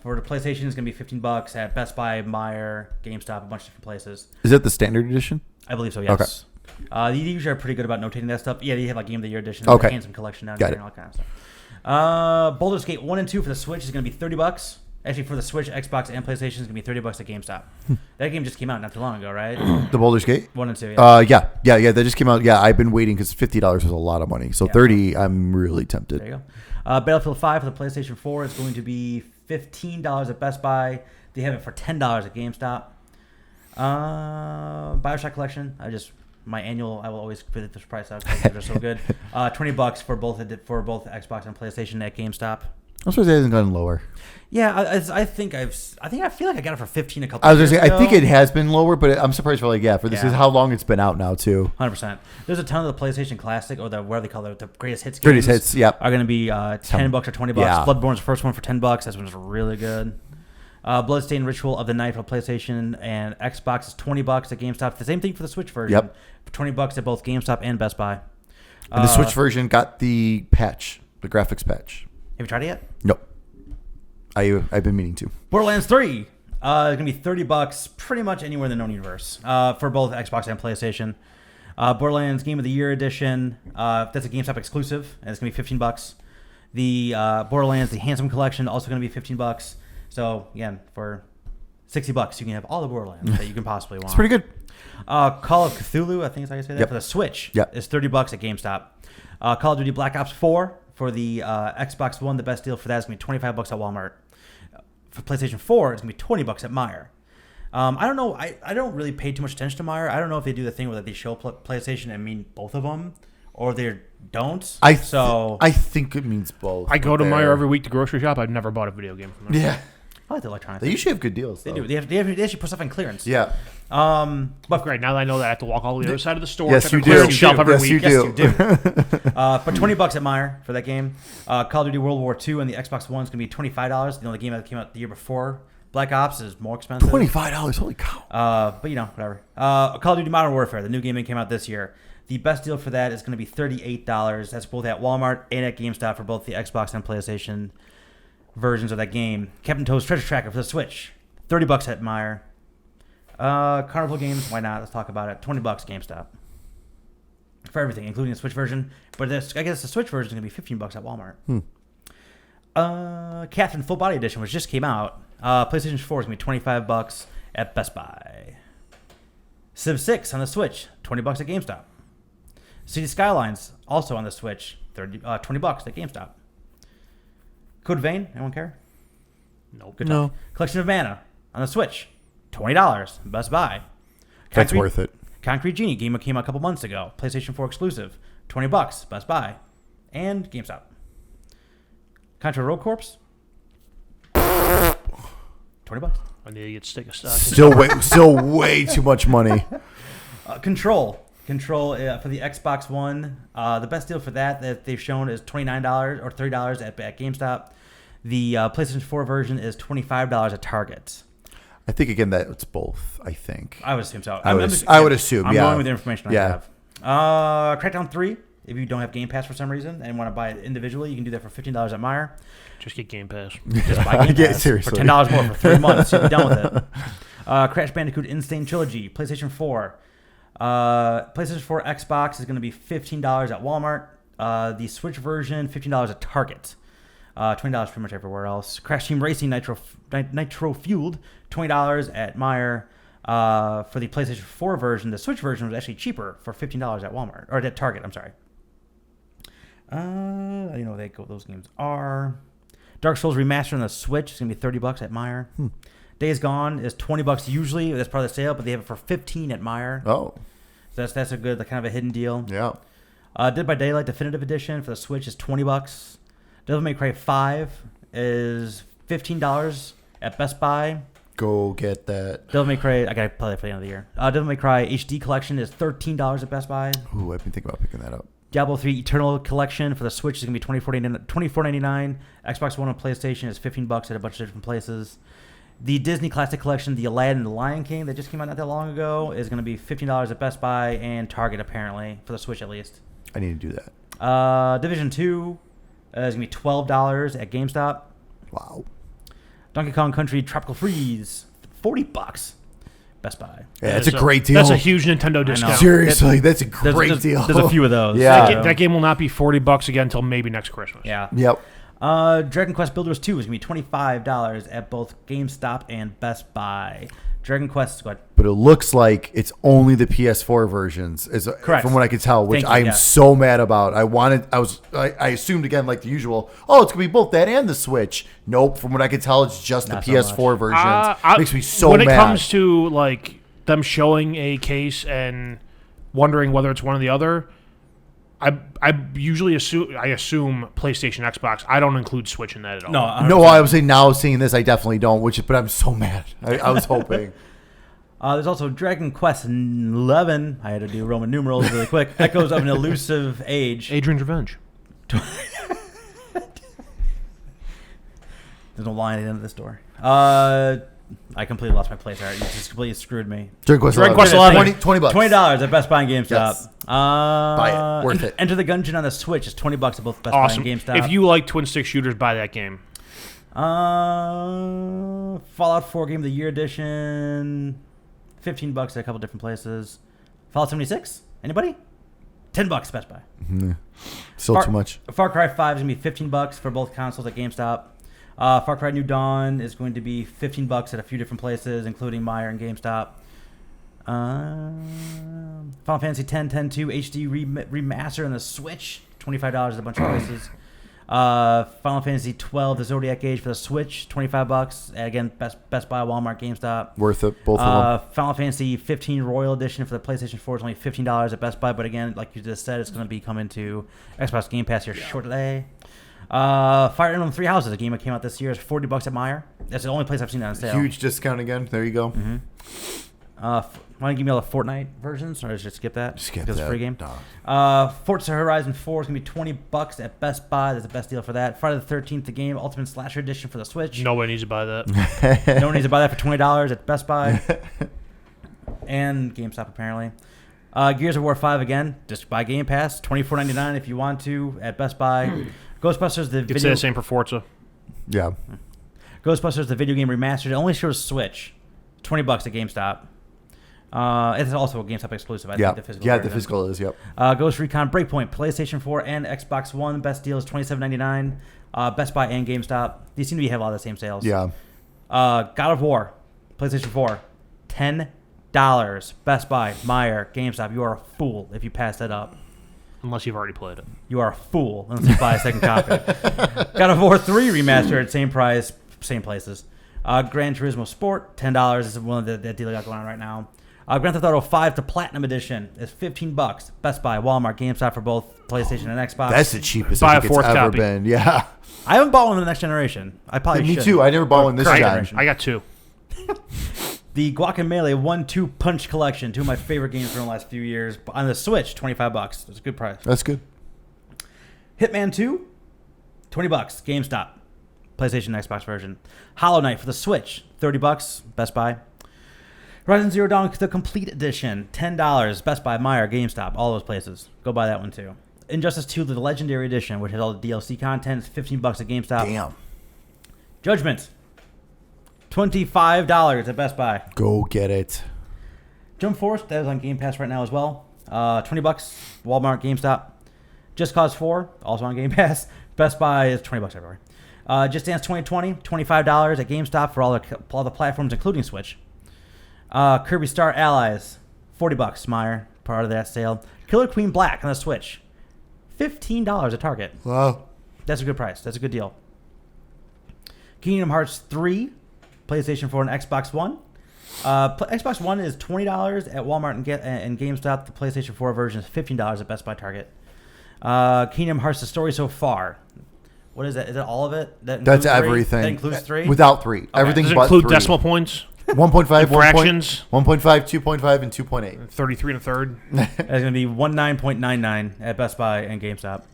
For the PlayStation, it's gonna be $15 at Best Buy, Meijer, GameStop, a bunch of different places. Is that the standard edition? I believe so. Yes. You usually are pretty good about notating that stuff. Yeah, you have like Game of the Year edition, Okay. and some collection down Got here, it. and all that kind of stuff. Baldur's Gate 1 and 2 for the Switch is gonna be $30. Actually, for the Switch, Xbox, and PlayStation, is gonna be $30 at GameStop. That game just came out not too long ago, right? The Baldur's Gate? 1 and 2. Yeah. Yeah. That just came out. Yeah, I've been waiting because $50 was a lot of money. So Yeah. 30, I'm really tempted. There you go. Battlefield 5 for the PlayStation 4 is going to be $15 at Best Buy. They have it for $10 at GameStop. Bioshock Collection. I will always fit this price out because they're so good. $20 for both Xbox and PlayStation at GameStop. I'm surprised it hasn't gone lower. Yeah, I feel like I got it for 15 a couple. I was gonna years say, ago. I think it has been lower, but I'm surprised for for this Yeah. is how long it's been out now too. 100%. There's a ton of the PlayStation Classic or whatever they call it, the greatest hits. Greatest games hits, yep. Are going to be $10 or $20. Yeah. Bloodborne's the first one for $10. That one's really good. Bloodstained Ritual of the Night for PlayStation and Xbox is $20 at GameStop. The same thing for the Switch version. Yep. For $20 at both GameStop and Best Buy. And the Switch version got the patch, the graphics patch. Have you tried it yet? Nope. I've been meaning to. Borderlands 3 is going to be $30 pretty much anywhere in the known universe for both Xbox and PlayStation. Borderlands Game of the Year Edition, that's a GameStop exclusive, and it's going to be $15. The Borderlands The Handsome Collection also going to be $15. So again, for $60, you can have all the Borderlands that you can possibly want. It's pretty good. Call of Cthulhu, I think is how you say that, Yep. for the Switch Yep. is $30 at GameStop. Call of Duty Black Ops 4 for the Xbox One, the best deal for that is going to be $25 at Walmart. For PlayStation 4, it's going to be $20 at Meijer. I don't know. I don't really pay too much attention to Meijer. I don't know if they do the thing where they show PlayStation and mean both of them, or they don't. I think it means both. I go to but Meijer they're- every week to grocery shop. I've never bought a video game from them. Yeah. I like the electronics. They usually have good deals. They though. do. They actually put stuff on clearance. Yeah. But Great. Now that I know that, I have to walk all the other side of the store. Yes, check you the clearance do. shelf every Yes, week. you Yes, do. you do. For $20 at Meijer for that game. Call of Duty World War II and the Xbox One is going to be $25. The only game that came out the year before Black Ops is more expensive. $25. Holy cow. But whatever. Call of Duty Modern Warfare, the new game that came out this year. The best deal for that is going to be $38. That's both at Walmart and at GameStop for both the Xbox and PlayStation versions of that game. Captain Toad's Treasure Tracker for the Switch, $30 at Meijer. Carnival Games, why not? Let's talk about it. $20 GameStop for everything, including the Switch version. But I guess the Switch version is going to be $15 at Walmart. Catherine Full Body Edition, which just came out. PlayStation 4 is going to be $25 at Best Buy. Civ 6 on the Switch, $20 at GameStop. City Skylines, also on the Switch, $20 at GameStop. Code Vein, anyone care? Nope. Good No. talk. Collection of Mana on the Switch, $20, Best Buy. That's worth it. Concrete Genie game that came out a couple months ago, PlayStation 4 exclusive, $20, Best Buy, and GameStop. Contra Road Corps, $20. I need to get stick of stock. Still way too much money. Control for the Xbox One. The best deal for that they've shown is $29 or $30 at GameStop. The PlayStation 4 version is $25 at Target. I think again that it's both. I think. I would assume so. I would assume. I'm Yeah. going with the information I have. Crackdown 3. If you don't have Game Pass for some reason and want to buy it individually, you can do that for $15 at Meijer. Just get Game Pass. Just buy Game Pass seriously. for $10 more for 3 months. You'll be done with it. Crash Bandicoot Insane Trilogy, PlayStation 4. PlayStation 4 Xbox is going to be $15 at Walmart. The Switch version, $15 at Target. $20 pretty much everywhere else. Crash Team Racing Nitro Fueled, $20 at Meijer. For the PlayStation 4 version, the Switch version was actually cheaper for $15 at Walmart. Or at Target, I'm sorry. I don't know what those games are. Dark Souls Remastered on the Switch is going to be $30 at Meijer. Days Gone is $20 usually. That's part of the sale, but they have it for $15 at Meijer. Oh. So that's a good, kind of a hidden deal. Yeah. Dead by Daylight Definitive Edition for the Switch is $20. Devil May Cry 5 is $15 at Best Buy. Go get that. Devil May Cry, I gotta play that for the end of the year. Devil May Cry HD Collection is $13 at Best Buy. Ooh, I've been thinking about picking that up. Diablo 3 Eternal Collection for the Switch is gonna be $24.99. Xbox One and PlayStation is $15 at a bunch of different places. The Disney Classic Collection, the Aladdin and the Lion King that just came out not that long ago, is gonna be $15 at Best Buy and Target apparently for the Switch at least. I need to do that. Division 2 is gonna be $12 at GameStop. Wow. Donkey Kong Country Tropical Freeze, $40. Best Buy. Yeah, that's a great deal. That's a huge Nintendo discount. Seriously, that's a great deal. There's a few of those. Yeah. That game will not be $40 again until maybe next Christmas. Yeah. Yep. Dragon Quest Builders 2 is going to be $25 at both GameStop and Best Buy. Dragon Quest, go ahead. But it looks like it's only the PS4 versions, Correct. from what I can tell, which Thank you, I'm yeah. so mad about. I assumed again, like the usual, it's gonna be both that and the Switch. Nope. From what I can tell, it's just Not the so PS4 versions. Makes me so when mad. When it comes to like them showing a case and wondering whether it's one or the other, I usually assume PlayStation, Xbox. I don't include Switch in that at all. No, 100%. I was saying now seeing this, I definitely don't. But I'm so mad. I was hoping. There's also Dragon Quest 11. I had to do Roman numerals really quick. Echoes of an Elusive Age. Adrian's Revenge. There's no line at the end of this door. I completely lost my place. All right, you just completely screwed me. Dragon Quest 11. $20. $20 at Best Buy and GameStop. Yes. Buy it. Worth it. Enter the Gungeon on the Switch is $20 at both Best Awesome. Buy and GameStop. If you like twin stick shooters, buy that game. Fallout 4 Game of the Year Edition, $15 at a couple different places. Fallout 76, anybody? $10 Best Buy. Mm-hmm. Still too much. Far Cry 5 is going to be $15 for both consoles at GameStop. Far Cry New Dawn is going to be $15 at a few different places, including Meijer and GameStop. Final Fantasy X, 10-2 HD Remaster on the Switch, $25 at a bunch of places. Final Fantasy 12, the Zodiac Age for the Switch, $25. Again, Best Buy, Walmart, GameStop. Worth it, both of them. Final Fantasy 15 Royal Edition for the PlayStation 4 is only $15 at Best Buy, but again, like you just said, it's going to be coming to Xbox Game Pass here shortly. Fire Emblem Three Houses, a game that came out this year, is $40 at Meijer. That's the only place I've seen that on sale. Huge discount again. There you go. Mm-hmm. Want to give me all the Fortnite versions, or just skip that? Skip because that. It's a free game. Nah. Forza Horizon 4 is going to be $20 at Best Buy. That's the best deal for that. Friday the 13th, the game, Ultimate Slasher Edition for the Switch. Nobody needs to buy that. No one needs to buy that for $20 at Best Buy. And GameStop, apparently. Gears of War 5, again, just buy Game Pass. $24.99 if you want to at Best Buy. Ghostbusters, the You could video... say the same for Forza. Yeah. Ghostbusters, the video game remastered. It only shows Switch. $20 at GameStop. It's also a GameStop exclusive. I think the physical. Yeah, the physical is. Yep. Ghost Recon Breakpoint, PlayStation 4 and Xbox One. Best deal is $27.99. Best Buy and GameStop. These seem to have a lot of the same sales. Yeah. God of War, PlayStation 4, $10. Best Buy, Meijer, GameStop. You are a fool if you pass that up. Unless you've already played it. You are a fool unless you buy a second copy. God of War 3 remastered, same price, same places. Gran Turismo Sport, $10. This is one of the deal I got going on right now. Grand Theft Auto 5 to Platinum Edition is $15. Best Buy, Walmart, GameStop for both PlayStation and Xbox. That's the cheapest Buy I a think it's fourth ever copy. been. Yeah. I haven't bought one in the next generation. I probably Me should. too. I never bought one this Current time. generation. I got two. The Guacamelee 1-2 Punch Collection, two of my favorite games from the last few years. On the Switch, $25. That's a good price. That's good. Hitman 2, $20. GameStop. PlayStation and Xbox version. Hollow Knight for the Switch, $30, Best Buy. Horizon Zero Dawn, the Complete Edition, $10, Best Buy, Meijer, GameStop, all those places. Go buy that one too. Injustice 2, the Legendary Edition, which has all the DLC content, it's $15 at GameStop. Damn. Judgment, $25 at Best Buy. Go get it. Jump Force, that is on Game Pass right now as well. $20, Walmart, GameStop. Just Cause 4, also on Game Pass. Best Buy is $20 everywhere. Just Dance 2020, $25 at GameStop for all the platforms, including Switch. Kirby Star Allies, $40, Meijer, part of that sale. Killer Queen Black on the Switch, $15 at Target. Wow. That's a good price. That's a good deal. Kingdom Hearts 3, PlayStation 4 and Xbox One. Xbox One is $20 at Walmart and GameStop. The PlayStation 4 version is $15 at Best Buy, Target. Kingdom Hearts, the story so far. What is that? Is that all of it? That's everything. That includes 3? Without 3. Okay. Everything Does it but include 3. decimal points? 1.5, fractions? 1.5, 2.5, and 2.8. 33 and a third. It's going to be 19.99 at Best Buy and GameStop.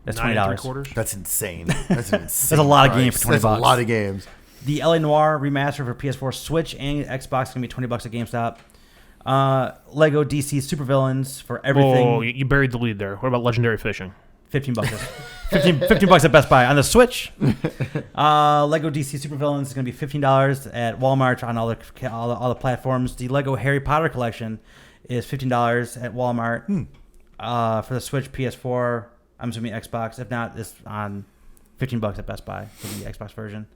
That's $20. That's insane. That's an insane. That's a lot of games for $20. That's a lot of games. The LA Noire remaster for PS4, Switch, and Xbox is going to be $20 at GameStop. Lego DC Supervillains for everything. Oh, you buried the lead there. What about Legendary Fishing? $15. $15 at Best Buy. On the Switch, Lego DC Supervillains is going to be $15 at Walmart on all the platforms. The Lego Harry Potter collection is $15 at Walmart. For the Switch, PS4, I'm assuming Xbox. If not, it's on $15 at Best Buy for the Xbox version.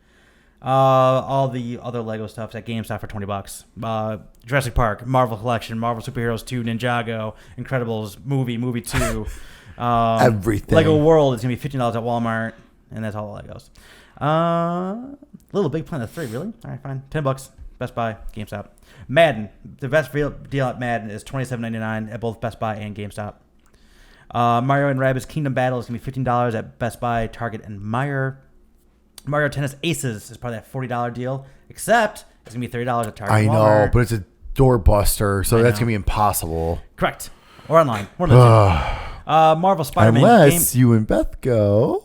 All the other Lego stuff's at GameStop for $20. Jurassic Park, Marvel Collection, Marvel Superheroes 2, Ninjago, Incredibles, Movie 2. Everything. Lego World is going to be $15 at Walmart, and that's all the Legos. Little Big Planet 3, really? All right, fine. $10, Best Buy, GameStop. Madden, the best deal at Madden is $27.99 at both Best Buy and GameStop. Mario and Rabbids Kingdom Battle is going to be $15 at Best Buy, Target, and Meijer. Mario Tennis Aces is part of that $40 deal, except it's going to be $30 at Target. I and know, Walmart. but it's a doorbuster, so I that's know. going to be impossible. Correct. Or online. One of the two. Marvel Spider-Man Unless you and Beth go.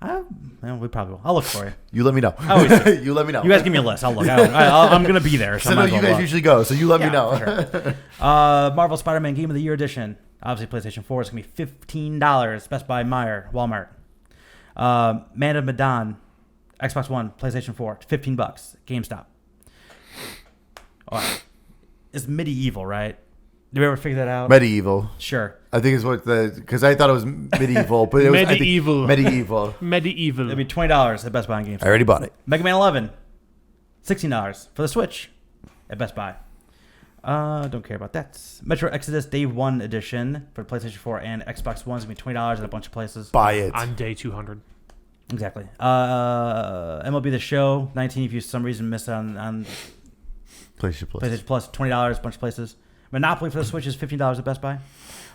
we probably will. I'll look for you. You let me know. I always do. You let me know. You guys give me a list. I'll look. I'm going to be there. So So I no, might as you well guys look. usually go, so you let me Yeah, know. for sure. Marvel Spider-Man Game of the Year Edition. Obviously, PlayStation 4 is going to be $15. Best Buy, Meijer, Walmart. Man of Medan, Xbox One, PlayStation 4, $15. GameStop. All right. It's medieval, right? Did we ever figure that out? Medieval. Sure. I think it's what because I thought it was medieval, but it was Medieval. I think, medieval. Medieval. It'd be $20 at Best Buy and GameStop. I already bought it. Mega Man 11, $16 for the Switch at Best Buy. Don't care about that. Metro Exodus Day 1 Edition for PlayStation 4 and Xbox One is going to be $20 at a bunch of places. Buy it. On day 200. Exactly. MLB The Show, 19 if you for some reason missed it on PlayStation Plus. PlayStation Plus, $20 a bunch of places. Monopoly for the Switch is $15 at Best Buy.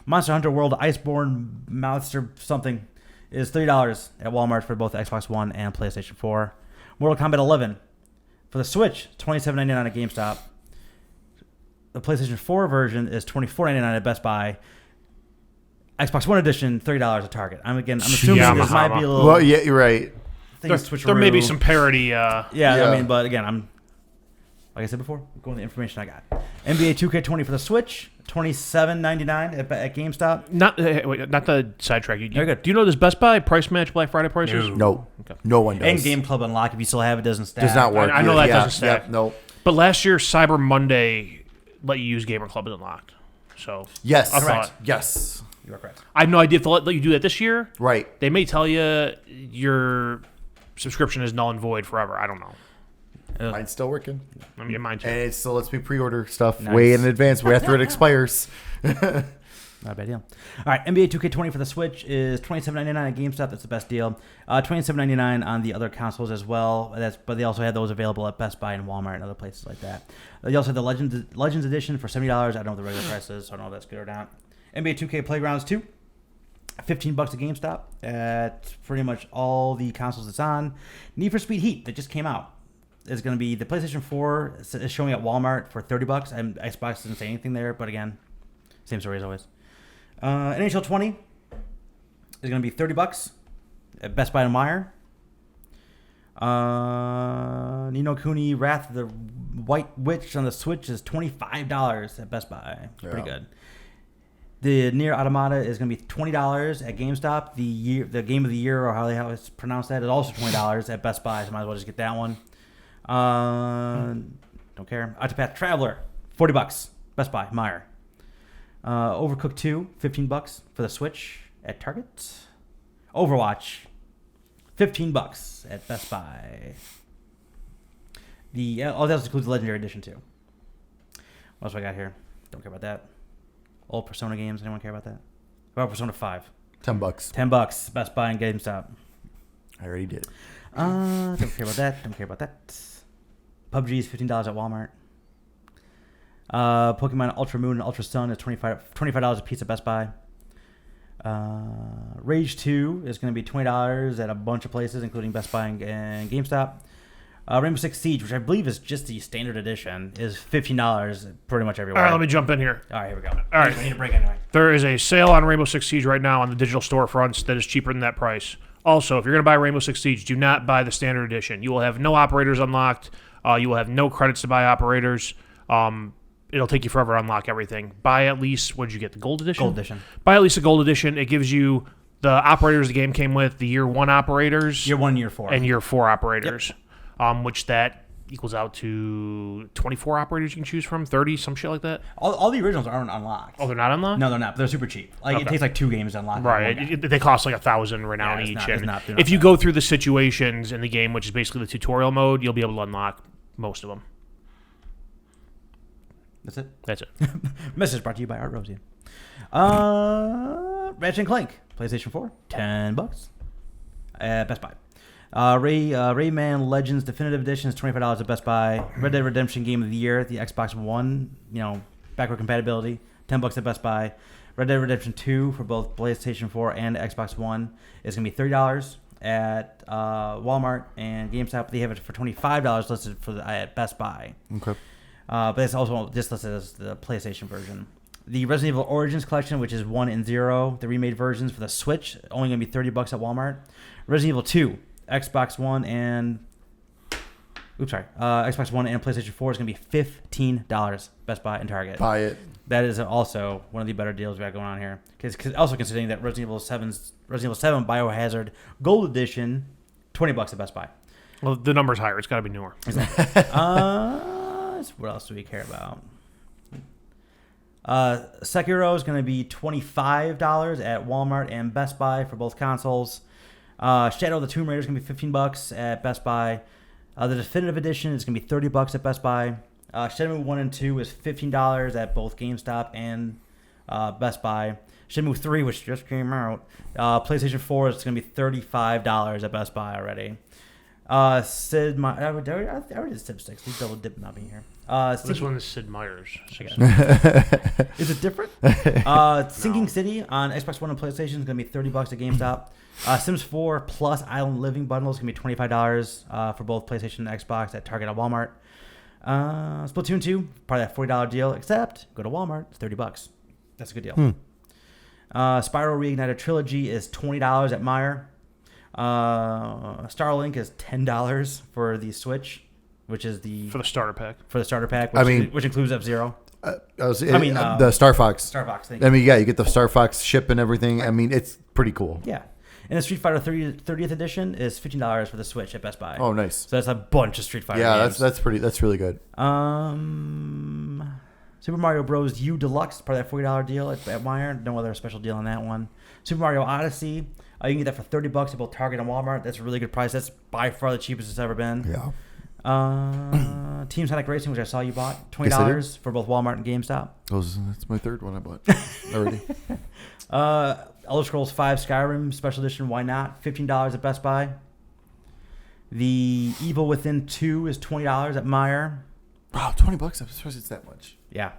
Monster Hunter World Iceborne Monster something is $30 at Walmart for both Xbox One and PlayStation 4. Mortal Kombat 11 for the Switch, $27.99 at GameStop. The PlayStation 4 version is $24.99 at Best Buy. Xbox One edition, $30 at Target. I'm assuming Yamaha. this might be a little. Well, yeah, you're right. There There may be some parity. Yeah, Yeah. I mean, but again, I'm like I said before, I'm going with the information I got. NBA 2K20 for the Switch, $27.99 at GameStop. Not the sidetrack. Very good. Do you know this Best Buy price match Black Friday prices? No. Okay. No one does. And Game Club Unlock, if you still have it, doesn't stack. does not work. I know that doesn't stack. Yep, no. But last year, Cyber Monday let you use Gamer Club as unlocked. So Yes. I thought- Yes. You are correct. I have no idea if they'll let you do that this year. Right. They may tell you your subscription is null and void forever. I don't know. Mine's still working. I mean, mine too. And it still lets me pre-order stuff Nice. way in advance, way after it expires. Not a bad deal. All right, NBA 2K20 for the Switch is $27.99 at GameStop. That's the best deal. $27.99 on the other consoles as well. But they also had those available at Best Buy and Walmart and other places like that. They also had the Legends Edition for $70. I don't know what the regular price is, so I don't know if that's good or not. NBA 2K Playgrounds 2, $15 at GameStop at pretty much all the consoles it's on. Need for Speed Heat that just came out is going to be the PlayStation 4 is showing at Walmart for $30. And Xbox doesn't say anything there, but again, same story as always. NHL 20 is going to be $30 at Best Buy and Meijer. Ni no Kuni Wrath of the White Witch on the Switch is $25 at Best Buy. Pretty good. The Nier Automata is going to be $20 at GameStop. The Game of the Year, or how it's pronounced, that is also $20 at Best Buy. So might as well just get that one. Don't care. Octopath Traveler, $40. Best Buy, Meijer. Overcooked 2, $15 for the Switch at Target. Overwatch, $15 at Best Buy. That includes the Legendary Edition too. What else do I got here? Don't care about that. Old Persona games. Anyone care about that? What about Persona 5? $10. $10. Best Buy and GameStop. I already did. Don't care about that. Don't care about that. PUBG is $15 at Walmart. Pokemon Ultra Moon and Ultra Sun is $25 a piece at Best Buy. Rage 2 is going to be $20 at a bunch of places, including Best Buy and GameStop. Rainbow Six Siege, which I believe is just the standard edition, is $15 pretty much everywhere. All right, let me jump in here. All right, here we go. All right. I need a break anyway. There is a sale on Rainbow Six Siege right now on the digital storefronts that is cheaper than that price. Also, if you're going to buy Rainbow Six Siege, do not buy the standard edition. You will have no operators unlocked. You will have no credits to buy operators. It'll take you forever to unlock everything. Buy at least, what did you get, the gold edition? Gold edition. Buy at least a gold edition. It gives you the operators the game came with, the year 1 operators. Year 1 and year 4. And year 4 operators, which that equals out to 24 operators you can choose from, 30, some shit like that. All the originals aren't unlocked. Oh, they're not unlocked? No, they're not. But they're super cheap. It takes like 2 games to unlock. Right. They cost like 1,000 renown each. Not if you go through the situations in the game, which is basically the tutorial mode, you'll be able to unlock most of them. That's it? That's it. Message brought to you by Art Rosie. Ratchet & Clank, PlayStation 4, $10 at Best Buy. Rayman Legends Definitive Edition is $25 at Best Buy. Red Dead Redemption Game of the Year, the Xbox One, backward compatibility, $10 at Best Buy. Red Dead Redemption 2 for both PlayStation 4 and Xbox One is going to be $30 at Walmart and GameStop. They have it for $25 listed at Best Buy. Okay. But it's also just listed as the PlayStation version. The Resident Evil Origins Collection, which is 1 and 0, the remade versions for the Switch, only going to be $30 at Walmart. Resident Evil 2, Xbox One and Xbox One and PlayStation 4 is going to be $15 Best Buy and Target. Buy it. That is also one of the better deals we got going on here. Because also considering that Resident Evil 7 Biohazard Gold Edition, $20 at Best Buy. Well, the number's higher. It's got to be newer. What else do we care about? Sekiro is going to be $25 at Walmart and Best Buy for both consoles. Shadow of the Tomb Raider is going to be $15 at Best Buy. The Definitive Edition is going to be $30 at Best Buy. Shenmue 1 and 2 is $15 at both GameStop and Best Buy. Shenmue 3, which just came out, PlayStation 4 is going to be $35 at Best Buy already. Sid Meier's. I already did Sid 6. He's double dipping not being here. This one is Sid Meier's. Is it different? Sinking City on Xbox One and PlayStation is going to be $30 at GameStop. Sims 4 plus Island Living bundle is going to be $25 for both PlayStation and Xbox at Target and Walmart. Splatoon 2, probably that $40 deal, except go to Walmart, it's $30. That's a good deal. Spyro Reignited Trilogy is $20 at Meijer. Starlink is $10 for the Switch, which is for the starter pack. Which includes F-Zero. The Star Fox. Star Fox thing. You get the Star Fox ship and everything. Right. It's pretty cool. Yeah. And the Street Fighter 30th edition is $15 for the Switch at Best Buy. Oh, nice. So that's a bunch of Street Fighter games. That's really good. Super Mario Bros. U Deluxe, part of that $40 deal at Meijer. No other special deal on that one. Super Mario Odyssey, you can get that for $30 at both Target and Walmart. That's a really good price. That's by far the cheapest it's ever been. Yeah. Team Sonic Racing, which I saw you bought, $20 for both Walmart and GameStop. That's my third one I bought already. Elder Scrolls 5 Skyrim Special Edition, why not? $15 at Best Buy. The Evil Within 2 is $20 at Meijer. Wow, $20? I'm surprised it's that much. Yeah.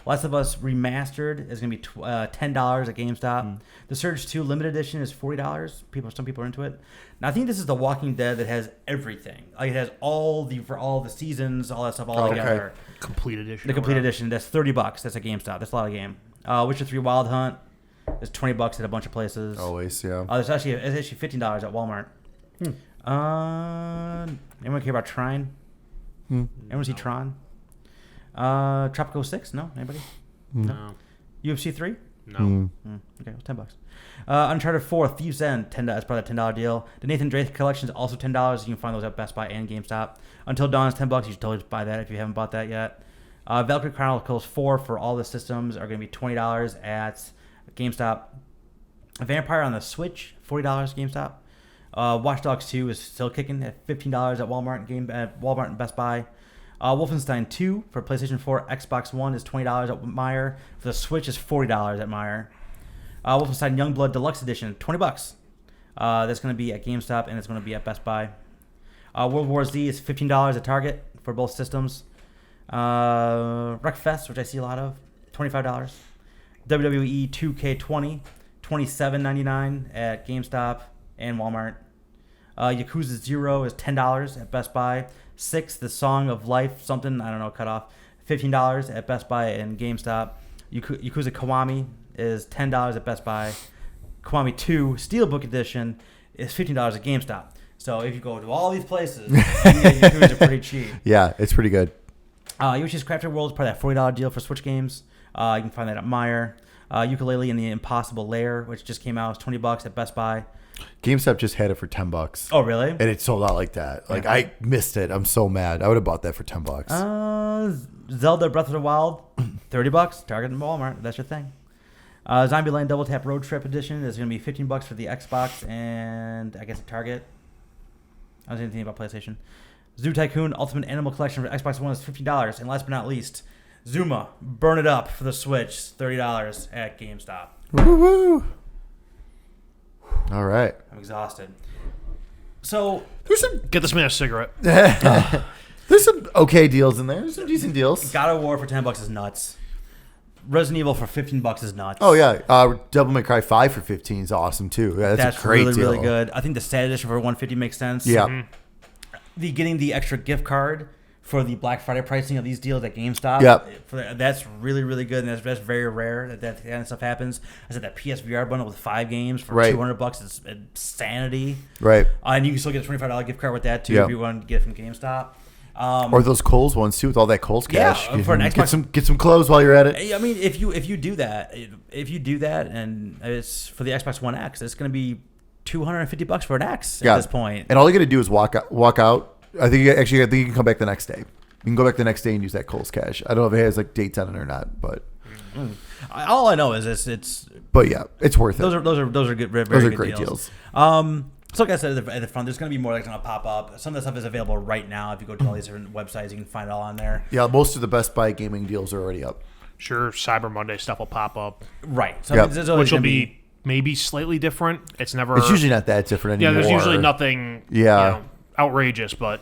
Last of Us Remastered is going to be $10 at GameStop. The Surge 2 Limited Edition is $40. Some people are into it. Now, I think this is The Walking Dead that has everything. Like, it has for all the seasons, all that stuff together. Complete edition. The complete edition. That's $30. That's at GameStop. That's a lot of game. Witcher 3 Wild Hunt is $20 at a bunch of places. Always, yeah. It's actually $15 at Walmart. Anyone care about Trine? Anyone see Tron? Tropico 6? No? Anybody? No. UFC 3? No. Okay, it was $10. Uncharted 4, Thieves End, $10. That's probably a $10 deal. The Nathan Drake collection is also $10. You can find those at Best Buy and GameStop. Until Dawn is $10. You should totally buy that if you haven't bought that yet. Valkyrie Chronicles 4 for all the systems are going to be $20 at GameStop. Vampire on the Switch, $40 GameStop. Watch Dogs 2 is still kicking at $15 at Walmart and Best Buy. Wolfenstein 2 for PlayStation 4, Xbox One is $20 at Meijer. For the Switch is $40 at Meijer. Wolfenstein Youngblood Deluxe Edition, $20. That's going to be at GameStop and it's going to be at Best Buy. World War Z is $15 at Target for both systems. Wreckfest, which I see a lot of, $25. WWE 2K20, $27.99 at GameStop and Walmart. Yakuza 0 is $10 at Best Buy. 6, The Song of Life, something, I don't know, cut off, $15 at Best Buy and GameStop. Yakuza Kiwami is $10 at Best Buy. Kiwami 2, Steelbook Edition, is $15 at GameStop. So if you go to all these places, you get Yakuza pretty cheap. Yeah, it's pretty good. Yoshi's Crafted World is probably that $40 deal for Switch games. You can find that at Meijer. Ukulele and the Impossible Lair, which just came out, is $20 at Best Buy. GameStop just had it for $10. Oh, really? And it sold out like that. Like, I missed it. I'm so mad. I would have bought that for $10. Zelda Breath of the Wild, $30. Target and Walmart. That's your thing. Zombieland Double Tap Road Trip Edition is going to be $15 for the Xbox and I guess at Target. I don't see anything about PlayStation. Zoo Tycoon Ultimate Animal Collection for Xbox One is $15. And last but not least, Zuma Burn It Up for the Switch, $30 at GameStop. Woo-woo. All right. I'm exhausted. So Get this man a cigarette. There's some okay deals in there. There's some decent deals. God of War for $10 is nuts. Resident Evil for $15 is nuts. Oh yeah, Devil May Cry 5 for $15 is awesome too. Yeah, that's a great really, deal. really good. I think the Stat Edition for $150 makes sense. Yeah. Getting the extra gift card for the Black Friday pricing of these deals at GameStop. Yep. That's really, really good, and that's very rare that kind of stuff happens. I said that PSVR bundle with 5 games for $200 is insanity. Right. And you can still get a $25 gift card with that too if you want to get it from GameStop. Or those Kohl's ones too, with all that Kohl's cash. Yeah, for an Xbox, get some clothes while you're at it. I mean, if you do that, and it's for the Xbox One X, it's going to be $250 for an X at this point. And all you got to do is walk out. I think you can come back the next day. You can go back the next day and use that Kohl's cash. I don't know if it has like dates on it or not, but all I know is it's. But yeah, it's worth it. Those are good. Very those are good great deals. deals. So like I said at the front, there's going to be more that's going to pop up. Some of the stuff is available right now. If you go to all these different websites, you can find it all on there. Yeah, most of the Best Buy gaming deals are already up. Sure, Cyber Monday stuff will pop up. Right. So which will be maybe slightly different. It's usually not that different anymore. Yeah, there's usually nothing outrageous, but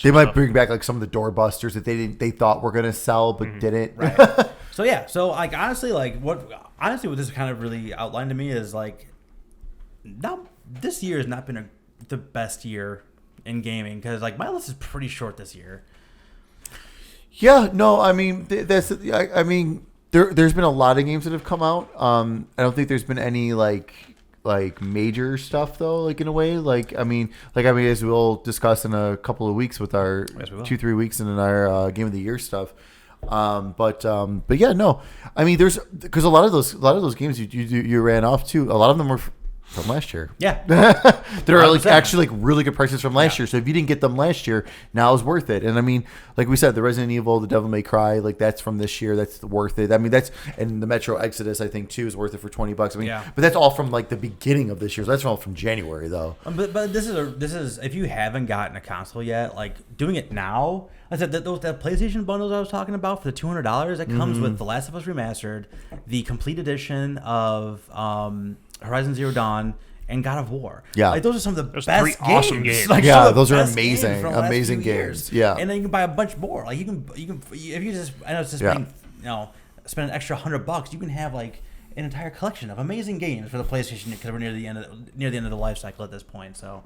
they might bring back like some of the doorbusters that they thought were going to sell but didn't. Right. So like honestly what this kind of really outlined to me is like this year has not been the best year in gaming because like my list is pretty short this year. Yeah, no, I mean there's been a lot of games that have come out. I don't think there's been any like major stuff though, like in a way. Like I mean as we'll discuss in a couple of weeks with our 2-3 weeks and in our game of the year stuff. But yeah, no, I mean because a lot of those games you ran off too. A lot of them were from last year. Yeah. There are like actually like really good prices from last year. So if you didn't get them last year, now is worth it. And I mean, like we said, the Resident Evil, the Devil May Cry, like that's from this year. That's worth it. I mean, and the Metro Exodus, I think too, is worth it for $20. I mean, but that's all from like the beginning of this year. So that's all from January though. But this is if you haven't gotten a console yet, like doing it now. I said that PlayStation bundles I was talking about for the $200 that comes with The Last of Us Remastered, the complete edition of Horizon Zero Dawn, and God of War. Yeah, like those are some of the best games. Awesome games. Like, those are amazing games. Yeah, and then you can buy a bunch more. Like you can if you just spend an extra $100, you can have like an entire collection of amazing games for the PlayStation because we're near the end of the life cycle at this point. So.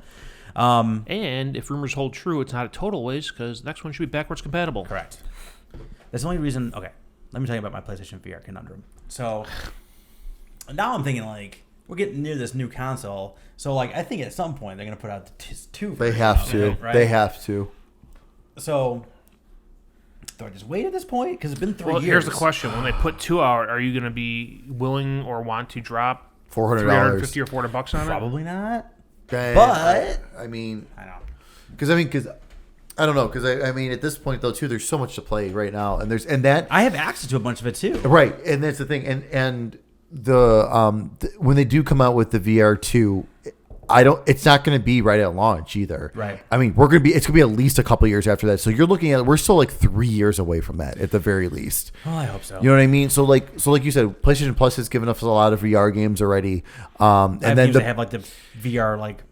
And if rumors hold true, it's not a total waste because the next one should be backwards compatible. Correct. That's the only reason. Okay, let me tell you about my PlayStation VR conundrum. So now I'm thinking like, we're getting near this new console. So like I think at some point they're gonna put out the two. They have to. Right? They have to. So do I just wait at this point? Because it's been 3 years. Here's the question: when they put 2 out, are you going to be willing or want to drop $400, $350 or $400 on it? Probably not. But I mean, I know. Because I don't know. Because I mean, at this point though, too, there's so much to play right now, and that I have access to a bunch of it too. Right, and that's the thing, and when they do come out with the VR2, it's not going to be right at launch either. Right. I mean, it's going to be at least a couple years after that. So you're looking at, we're still like 3 years away from that at the very least. Well, I hope so. You know what I mean? So like you said, PlayStation Plus has given us a lot of VR games already. And then they have like the VR like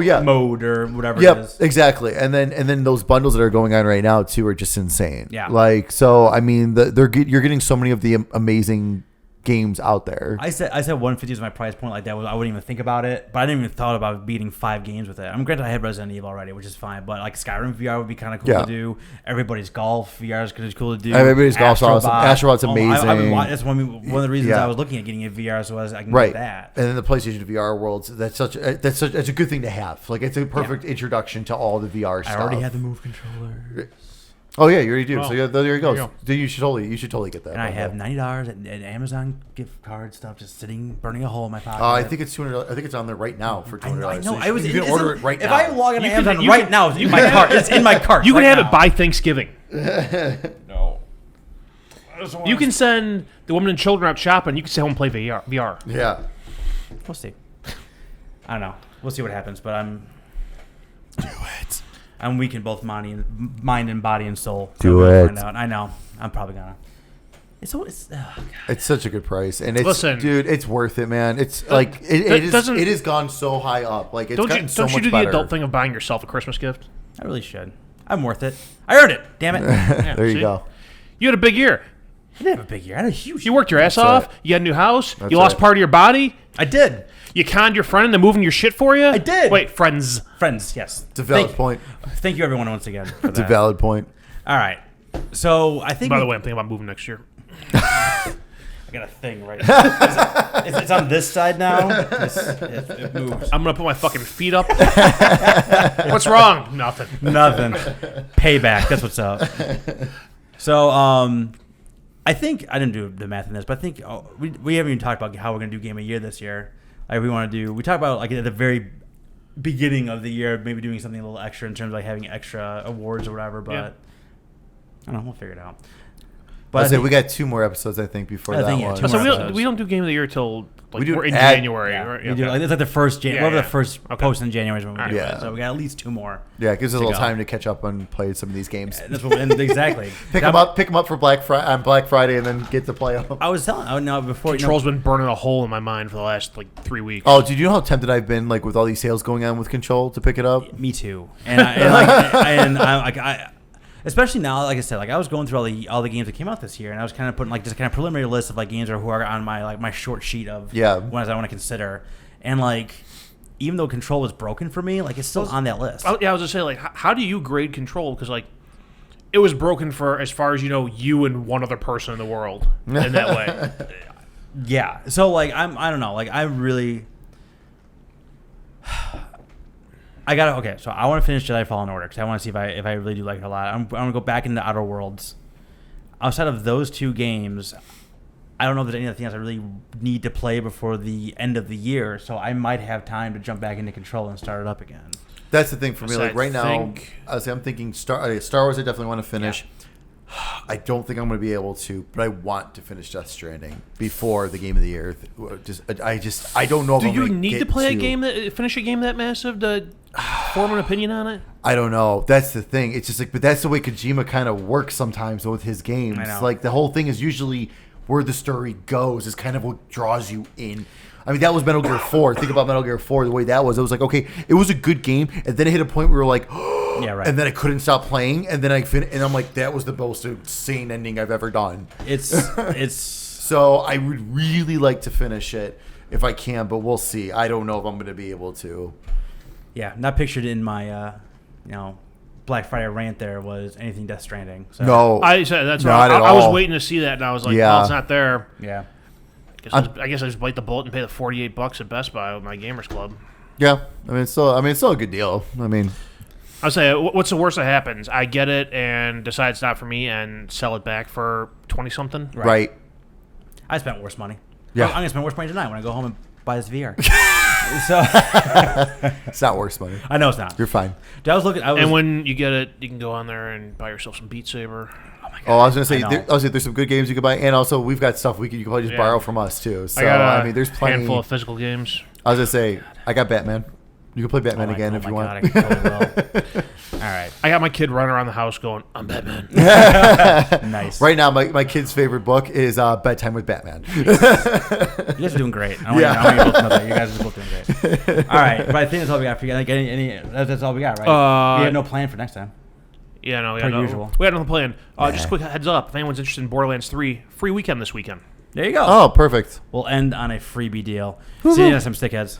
yeah mode or whatever. Yep, it is. exactly. And then those bundles that are going on right now too are just insane. Yeah. Like, so I mean, you're getting so many of the amazing games out there. I said 150 was my price point. Like that I wouldn't even think about it. But I didn't even thought about beating 5 games with it. I'm granted I had Resident Evil already, which is fine. But like Skyrim VR would be kind of cool to do. Everybody's Golf VR is cool to do. Everybody's Golf's awesome. Astrobot's amazing. That's one of the reasons I was looking at getting a VR so I can get that. And then the PlayStation VR worlds. That's a good thing to have. Like it's a perfect introduction to all the VR stuff. I already have the Move controller. Oh yeah, you already do. Oh, So there you go. There You should totally get that. And I have $90 at Amazon gift card stuff just sitting, burning a hole in my pocket. I think it's $200. I think it's on there right now for $200. I know. So you can order it right now. If I log into You can- Amazon you right can- now, it's in my cart. It's in my cart. You can right have now. it by Thanksgiving. No. You can send the women and children out shopping. You can stay home and play VR. Yeah. We'll see. I don't know. We'll see what happens, but Do it. I'm weak in both mind and body and soul. Do I'm gonna it. Find out. I know. I'm probably gonna. It's such a good price, and Listen, dude, it's worth it, man. It's like it has gone so high up. Like it's gotten so much don't you do better. the adult thing of buying yourself a Christmas gift? I really should. I'm worth it. I earned it. Damn it. Yeah, There you see? go. You had a big year. I did have a big year. I had a huge. You worked your ass That's off. right. You got a new house. That's You lost right. part of your body. I did. You conned your friend into moving your shit for you. I did. Wait, friends. Friends, yes. It's a valid point. Thank you, everyone, once again. For It's a that. valid point. All right. So I think. By the way, I'm thinking about moving next year. I got a thing right now. It's on this side now. It moves. I'm gonna put my fucking feet up. What's wrong? Nothing. Nothing. Payback. That's what's up. So, I think I didn't do the math in this, but I think we haven't even talked about how we're gonna do Game of the Year this year. Like we talked about like at the very beginning of the year, maybe doing something a little extra in terms of like having extra awards or whatever. But Yeah. I don't know. We'll figure it out. But I think- we got 2 more episodes, I think, before I that think, yeah, one. 2 So more we episodes. don't do Game of the Year till We do we're in at- January. Yeah, Right? we do, Okay. like, it's like the first Yeah, whatever yeah. the first post in January is when we do Alright. it. So we got at least 2 more. Yeah, it gives us a to little go. time to catch up and play some of these games. And that's what exactly. Pick them up for Black Friday, and then get to play them. I was telling. Oh no! Before Control's been burning a hole in my mind for the last 3 weeks. Oh, did you know how tempted I've been, like with all these sales going on with Control, to pick it up? me too. And I especially now, like I said, like I was going through all the games that came out this year, and I was kind of putting like just kind of preliminary list of like games who are on my short sheet of ones I want to consider, and like even though Control was broken for me, like it's still on that list. I was gonna say, like, how do you grade Control? Because like, it was broken for as far as you know, you and one other person in the world in that way. Yeah. So like I don't know. Like I really. Okay, so I want to finish Jedi Fallen Order because I want to see if I really do like it a lot. I'm going to go back into Outer Worlds. Outside of those 2 games, I don't know if there's anything else I really need to play before the end of the year, so I might have time to jump back into Control and start it up again. That's the thing for me. So Like I right now, think- I'm thinking Star Wars. I definitely want to finish. I don't think I'm going to be able to, but I want to finish Death Stranding before the Game of the Year. I don't know. If Do I'm you gonna need get to play a game finish a game that massive to form an opinion on it? I don't know. That's the thing. It's just like, but that's the way Kojima kind of works sometimes with his games. I know. Like the whole thing is usually where the story goes is kind of what draws you in. I mean, that was Metal Gear 4. Think about Metal Gear 4, the way that was. It was like, okay, it was a good game, and then it hit a point where we were like, Yeah, right. and then I couldn't stop playing, and then and I'm like, that was the most insane ending I've ever done. It's So I would really like to finish it if I can, but we'll see. I don't know if I'm going to be able to. yeah, not pictured in my Black Friday rant. There was anything Death Stranding. So No, I said that's Not why at I was all. waiting to see that, and I was like, Yeah. well, it's not there. yeah. I guess I just bite the bullet and pay the $48 at Best Buy with my Gamers Club. Yeah, it's still a good deal. I'll say, what's the worst that happens? I get it and decide it's not for me and sell it back for 20-something. Right. I spent worse money. Yeah. I'm gonna spend worse money tonight when I go home and buy this VR. So it's not worse money. I know it's not. You're fine. I was looking. And when you get it, you can go on there and buy yourself some Beat Saber. Oh my god! Oh, I was gonna say, there's some good games you can buy, and also we've got stuff you can probably just borrow from us too. So there's plenty. Handful of physical games. I was gonna say, I got Batman. You can play Batman again if you want. I totally will. All right. I got my kid running around the house going, "I'm Batman." Nice. Right now, my kid's favorite book is Bedtime with Batman. You guys are doing great. I want you both to know that. You guys are both doing great. All right, but I think that's all we got for you. Like that's all we got, right? We have no plan for next time. Yeah, no, we had no plan. Just a quick heads up: if anyone's interested in Borderlands 3, free weekend this weekend. There you go. Oh, perfect. We'll end on a freebie deal. See you next time, stickheads.